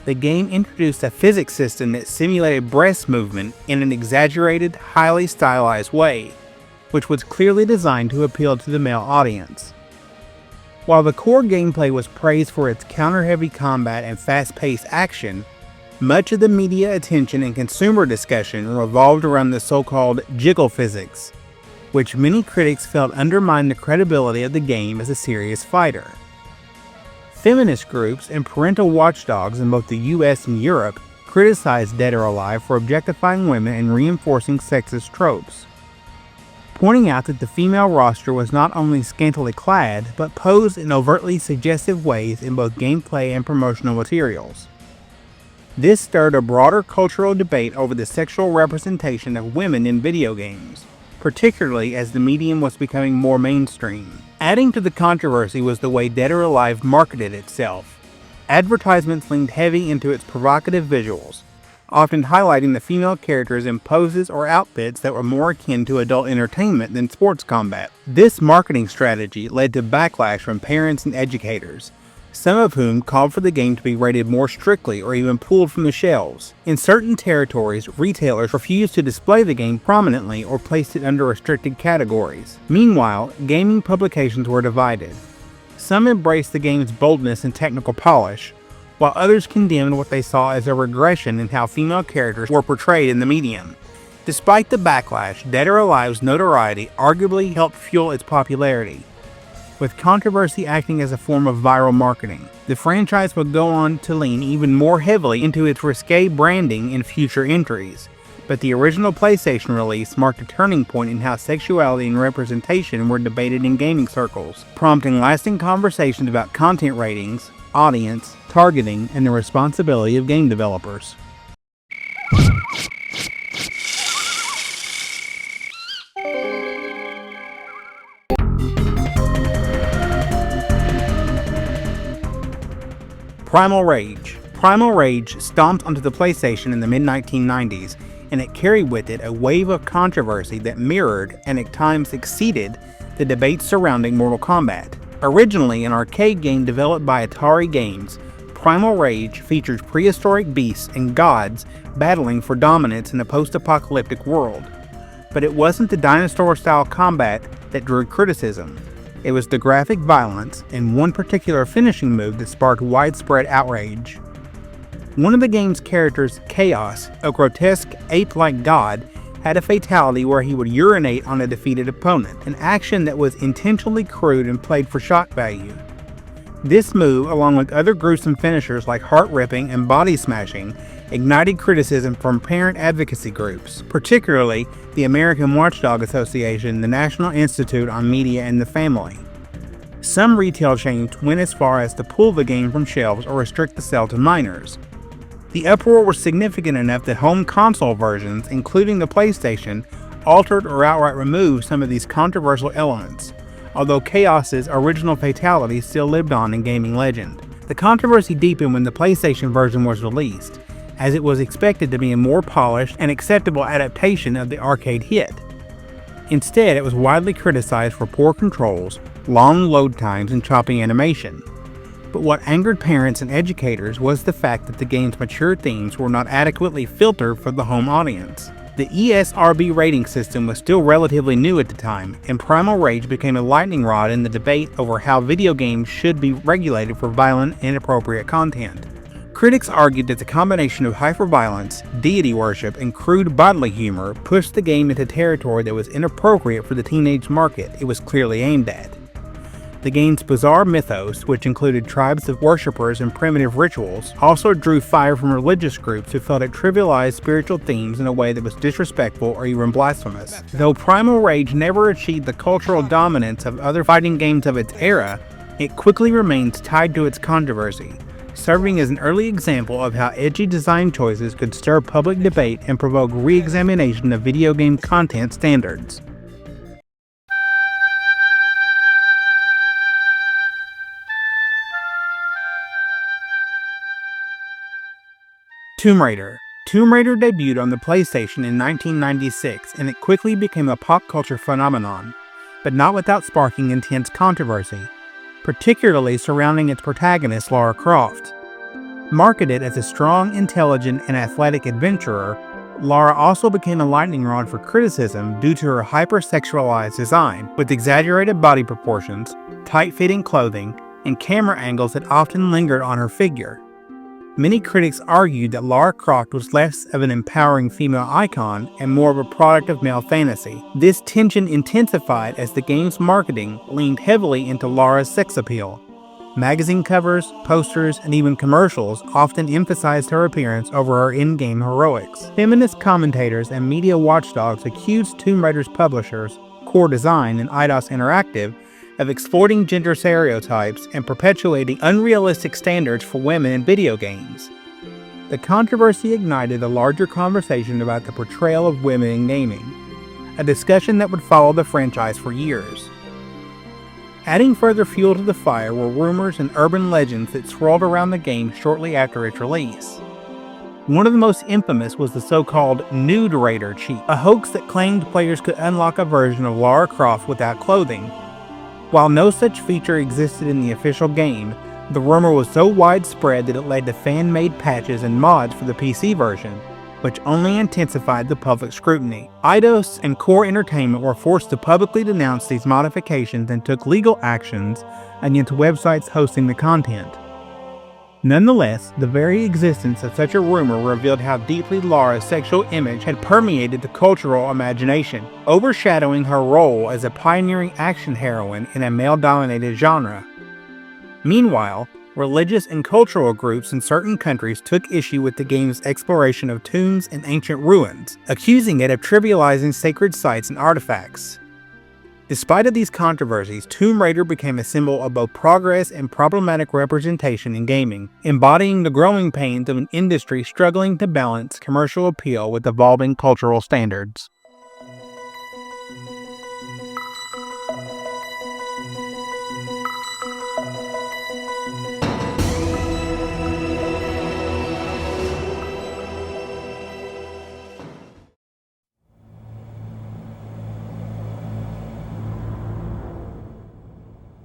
the game introduced a physics system that simulated breast movement in an exaggerated, highly stylized way, which was clearly designed to appeal to the male audience. While the core gameplay was praised for its counter-heavy combat and fast-paced action, much of the media attention and consumer discussion revolved around the so-called jiggle physics, which many critics felt undermined the credibility of the game as a serious fighter. Feminist groups and parental watchdogs in both the US and Europe criticized Dead or Alive for objectifying women and reinforcing sexist tropes, pointing out that the female roster was not only scantily clad, but posed in overtly suggestive ways in both gameplay and promotional materials. This stirred a broader cultural debate over the sexual representation of women in video games, particularly as the medium was becoming more mainstream. Adding to the controversy was the way Dead or Alive marketed itself. Advertisements leaned heavy into its provocative visuals, often highlighting the female characters in poses or outfits that were more akin to adult entertainment than sports combat. This marketing strategy led to backlash from parents and educators, some of whom called for the game to be rated more strictly or even pulled from the shelves. In certain territories, retailers refused to display the game prominently or placed it under restricted categories. Meanwhile, gaming publications were divided. Some embraced the game's boldness and technical polish, while others condemned what they saw as a regression in how female characters were portrayed in the medium. Despite the backlash, Dead or Alive's notoriety arguably helped fuel its popularity, with controversy acting as a form of viral marketing. The franchise would go on to lean even more heavily into its risque branding in future entries, but the original PlayStation release marked a turning point in how sexuality and representation were debated in gaming circles, prompting lasting conversations about content ratings, audience, targeting, and the responsibility of game developers. Primal Rage. Primal Rage stomped onto the PlayStation in the mid-1990s, and it carried with it a wave of controversy that mirrored and at times exceeded the debates surrounding Mortal Kombat. Originally an arcade game developed by Atari Games, Primal Rage features prehistoric beasts and gods battling for dominance in a post-apocalyptic world. But it wasn't the dinosaur-style combat that drew criticism. It was the graphic violence and one particular finishing move that sparked widespread outrage. One of the game's characters, Chaos, a grotesque ape-like god, had a fatality where he would urinate on a defeated opponent, an action that was intentionally crude and played for shock value. This move, along with other gruesome finishers like heart-ripping and body smashing, ignited criticism from parent advocacy groups, particularly the American Watchdog Association, the National Institute on Media and the Family. Some retail chains went as far as to pull the game from shelves or restrict the sale to minors. The uproar was significant enough that home console versions, including the PlayStation, altered or outright removed some of these controversial elements, although Chaos's original fatality still lived on in gaming legend. The controversy deepened when the PlayStation version was released, as it was expected to be a more polished and acceptable adaptation of the arcade hit. Instead, it was widely criticized for poor controls, long load times, and choppy animation. But what angered parents and educators was the fact that the game's mature themes were not adequately filtered for the home audience. The ESRB rating system was still relatively new at the time, and Primal Rage became a lightning rod in the debate over how video games should be regulated for violent and inappropriate content. Critics argued that the combination of hyperviolence, deity worship, and crude bodily humor pushed the game into territory that was inappropriate for the teenage market it was clearly aimed at. The game's bizarre mythos, which included tribes of worshippers and primitive rituals, also drew fire from religious groups who felt it trivialized spiritual themes in a way that was disrespectful or even blasphemous. Though Primal Rage never achieved the cultural dominance of other fighting games of its era, it quickly remains tied to its controversy, serving as an early example of how edgy design choices could stir public debate and provoke re-examination of video game content standards. Tomb Raider. Tomb Raider debuted on the PlayStation in 1996, and it quickly became a pop culture phenomenon, but not without sparking intense controversy, particularly surrounding its protagonist Lara Croft. Marketed as a strong, intelligent, and athletic adventurer, Lara also became a lightning rod for criticism due to her hyper-sexualized design, with exaggerated body proportions, tight-fitting clothing, and camera angles that often lingered on her figure. Many critics argued that Lara Croft was less of an empowering female icon and more of a product of male fantasy. This tension intensified as the game's marketing leaned heavily into Lara's sex appeal. Magazine covers, posters, and even commercials often emphasized her appearance over her in-game heroics. Feminist commentators and media watchdogs accused Tomb Raider's publishers, Core Design and Eidos Interactive, of exploiting gender stereotypes and perpetuating unrealistic standards for women in video games. The controversy ignited a larger conversation about the portrayal of women in gaming, a discussion that would follow the franchise for years. Adding further fuel to the fire were rumors and urban legends that swirled around the game shortly after its release. One of the most infamous was the so-called Nude Raider cheat, a hoax that claimed players could unlock a version of Lara Croft without clothing. While no such feature existed in the official game, the rumor was so widespread that it led to fan-made patches and mods for the PC version, which only intensified the public scrutiny. Eidos and Core Entertainment were forced to publicly denounce these modifications and took legal actions against websites hosting the content. Nonetheless, the very existence of such a rumor revealed how deeply Lara's sexual image had permeated the cultural imagination, overshadowing her role as a pioneering action heroine in a male-dominated genre. Meanwhile, religious and cultural groups in certain countries took issue with the game's exploration of tombs and ancient ruins, accusing it of trivializing sacred sites and artifacts. Despite of these controversies, Tomb Raider became a symbol of both progress and problematic representation in gaming, embodying the growing pains of an industry struggling to balance commercial appeal with evolving cultural standards.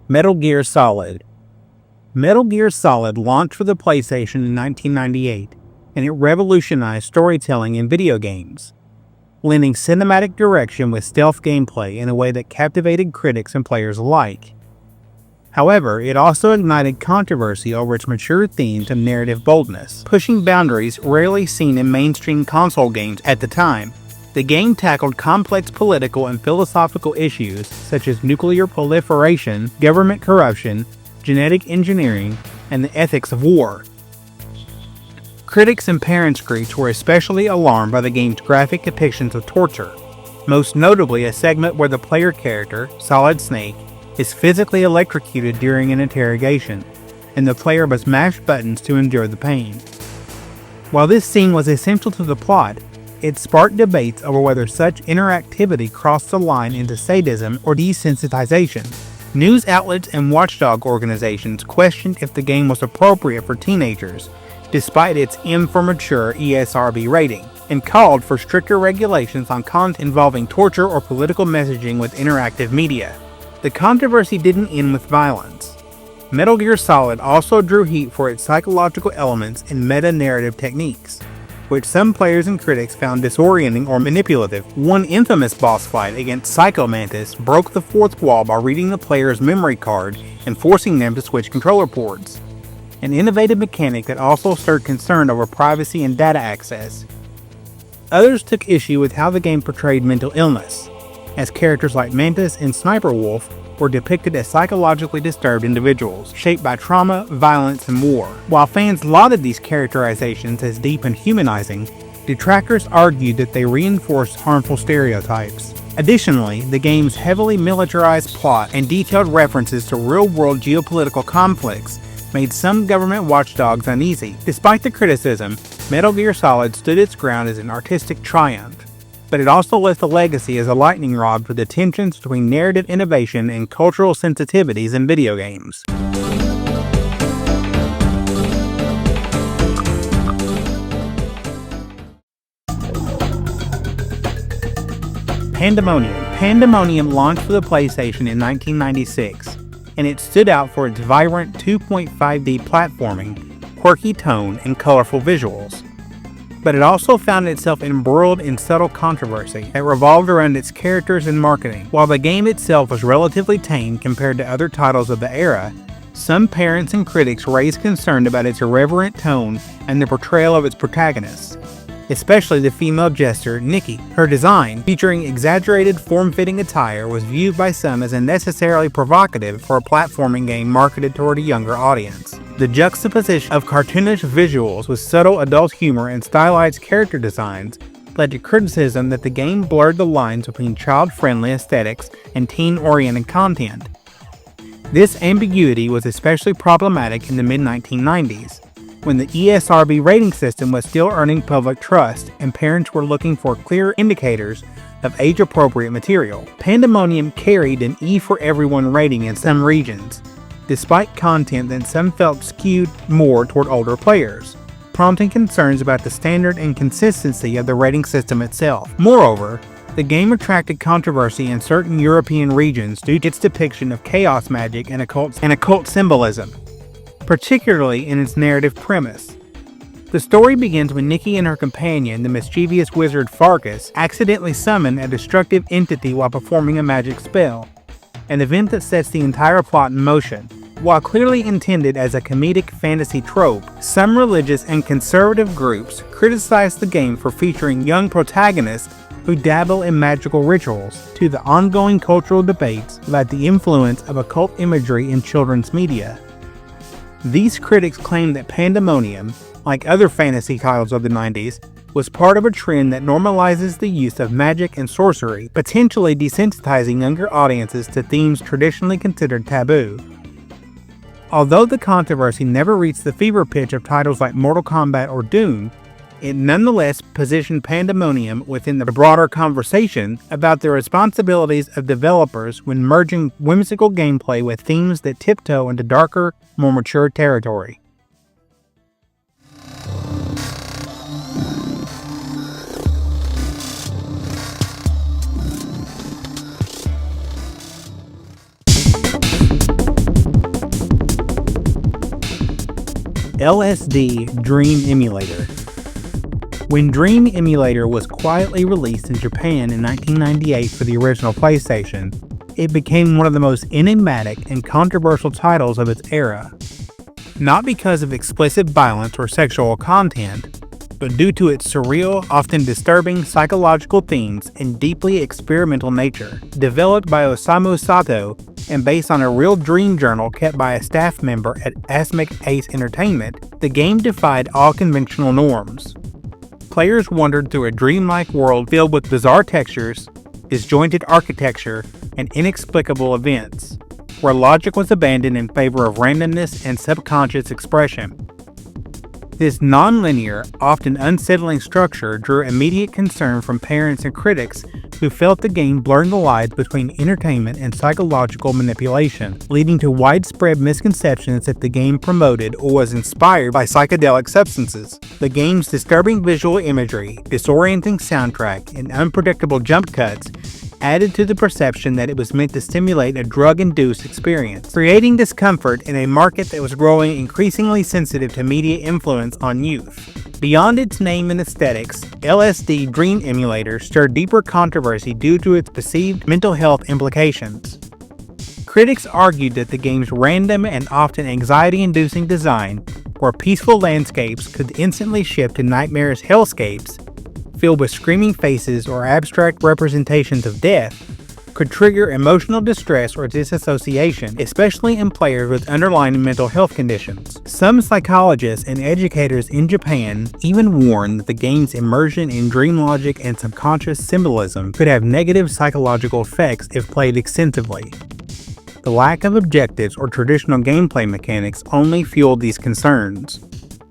Metal Gear Solid. Metal Gear Solid launched for the PlayStation in 1998, and it revolutionized storytelling in video games, blending cinematic direction with stealth gameplay in a way that captivated critics and players alike. However, it also ignited controversy over its mature themes and narrative boldness, pushing boundaries rarely seen in mainstream console games at the time. The game tackled complex political and philosophical issues such as nuclear proliferation, government corruption, genetic engineering, and the ethics of war. Critics and parents groups were especially alarmed by the game's graphic depictions of torture, most notably a segment where the player character, Solid Snake, is physically electrocuted during an interrogation, and the player must mash buttons to endure the pain. While this scene was essential to the plot, it sparked debates over whether such interactivity crossed the line into sadism or desensitization. News outlets and watchdog organizations questioned if the game was appropriate for teenagers, despite its M for Mature ESRB rating, and called for stricter regulations on content involving torture or political messaging with interactive media. The controversy didn't end with violence. Metal Gear Solid also drew heat for its psychological elements and meta-narrative techniques, which some players and critics found disorienting or manipulative. One infamous boss fight against Psycho Mantis broke the fourth wall by reading the player's memory card and forcing them to switch controller ports, an innovative mechanic that also stirred concern over privacy and data access. Others took issue with how the game portrayed mental illness, as characters like Mantis and Sniper Wolf were depicted as psychologically disturbed individuals, shaped by trauma, violence, and war. While fans lauded these characterizations as deep and humanizing, detractors argued that they reinforced harmful stereotypes. Additionally, the game's heavily militarized plot and detailed references to real-world geopolitical conflicts made some government watchdogs uneasy. Despite the criticism, Metal Gear Solid stood its ground as an artistic triumph, but it also left a legacy as a lightning rod for the tensions between narrative innovation and cultural sensitivities in video games. Pandemonium launched for the PlayStation in 1996, and it stood out for its vibrant 2.5D platforming, quirky tone, and colorful visuals. But it also found itself embroiled in subtle controversy that revolved around its characters and marketing. While the game itself was relatively tame compared to other titles of the era, some parents and critics raised concern about its irreverent tone and the portrayal of its protagonists, especially the female jester, Nikki. Her design, featuring exaggerated form-fitting attire, was viewed by some as unnecessarily provocative for a platforming game marketed toward a younger audience. The juxtaposition of cartoonish visuals with subtle adult humor and stylized character designs led to criticism that the game blurred the lines between child-friendly aesthetics and teen-oriented content. This ambiguity was especially problematic in the mid-1990s, when the ESRB rating system was still earning public trust and parents were looking for clear indicators of age-appropriate material. Pandemonium carried an E for Everyone rating in some regions, despite content that some felt skewed more toward older players, prompting concerns about the standard and consistency of the rating system itself. Moreover, the game attracted controversy in certain European regions due to its depiction of chaos magic and occult symbolism, particularly in its narrative premise. The story begins when Nikki and her companion, the mischievous wizard Farkas, accidentally summon a destructive entity while performing a magic spell, an event that sets the entire plot in motion. While clearly intended as a comedic fantasy trope, some religious and conservative groups criticize the game for featuring young protagonists who dabble in magical rituals, to the ongoing cultural debates about the influence of occult imagery in children's media. These critics claim that Pandemonium, like other fantasy titles of the 90s, was part of a trend that normalizes the use of magic and sorcery, potentially desensitizing younger audiences to themes traditionally considered taboo. Although the controversy never reached the fever pitch of titles like Mortal Kombat or Doom, it nonetheless positioned Pandemonium within the broader conversation about the responsibilities of developers when merging whimsical gameplay with themes that tiptoe into darker, more mature territory. LSD Dream Emulator. When Dream Emulator was quietly released in Japan in 1998 for the original PlayStation, it became one of the most enigmatic and controversial titles of its era. Not because of explicit violence or sexual content, but due to its surreal, often disturbing psychological themes and deeply experimental nature. Developed by Osamu Sato and based on a real dream journal kept by a staff member at Asmic Ace Entertainment, the game defied all conventional norms. Players wandered through a dreamlike world filled with bizarre textures, disjointed architecture, and inexplicable events, where logic was abandoned in favor of randomness and subconscious expression. This non-linear, often unsettling structure drew immediate concern from parents and critics who felt the game blurred the lines between entertainment and psychological manipulation, leading to widespread misconceptions that the game promoted or was inspired by psychedelic substances. The game's disturbing visual imagery, disorienting soundtrack, and unpredictable jump cuts added to the perception that it was meant to stimulate a drug-induced experience, creating discomfort in a market that was growing increasingly sensitive to media influence on youth. Beyond its name and aesthetics, LSD Dream Emulator stirred deeper controversy due to its perceived mental health implications. Critics argued that the game's random and often anxiety-inducing design, where peaceful landscapes could instantly shift to nightmarish hellscapes, filled with screaming faces or abstract representations of death, could trigger emotional distress or disassociation, especially in players with underlying mental health conditions. Some psychologists and educators in Japan even warned that the game's immersion in dream logic and subconscious symbolism could have negative psychological effects if played extensively. The lack of objectives or traditional gameplay mechanics only fueled these concerns,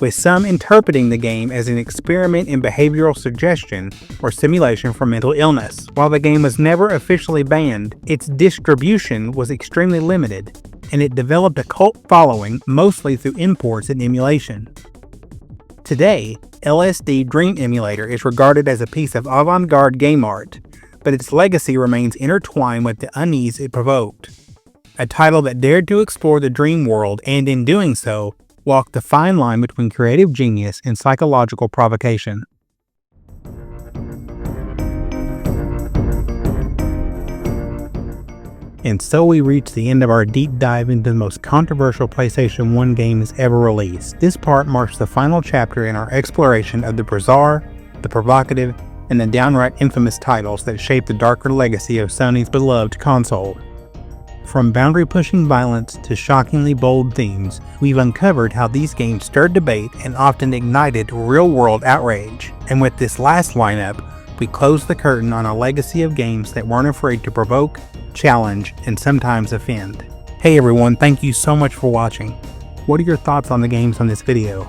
with some interpreting the game as an experiment in behavioral suggestion or simulation for mental illness. While the game was never officially banned, its distribution was extremely limited, and it developed a cult following mostly through imports and emulation. Today, LSD Dream Emulator is regarded as a piece of avant-garde game art, but its legacy remains intertwined with the unease it provoked. A title that dared to explore the dream world and, in doing so, walk the fine line between creative genius and psychological provocation. And so we reach the end of our deep dive into the most controversial PlayStation 1 games ever released. This part marks the final chapter in our exploration of the bizarre, the provocative, and the downright infamous titles that shaped the darker legacy of Sony's beloved console. From boundary-pushing violence to shockingly bold themes, we've uncovered how these games stirred debate and often ignited real-world outrage. And with this last lineup, we close the curtain on a legacy of games that weren't afraid to provoke, challenge, and sometimes offend. Hey everyone, thank you so much for watching. What are your thoughts on the games on this video?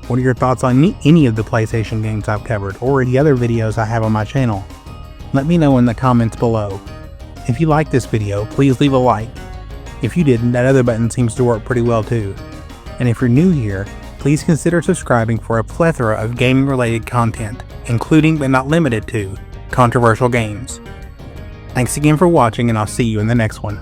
What are your thoughts on any of the PlayStation games I've covered, or any other videos I have on my channel? Let me know in the comments below. If you liked this video, please leave a like. If you didn't, that other button seems to work pretty well too. And if you're new here, please consider subscribing for a plethora of gaming-related content, including but not limited to controversial games. Thanks again for watching, and I'll see you in the next one.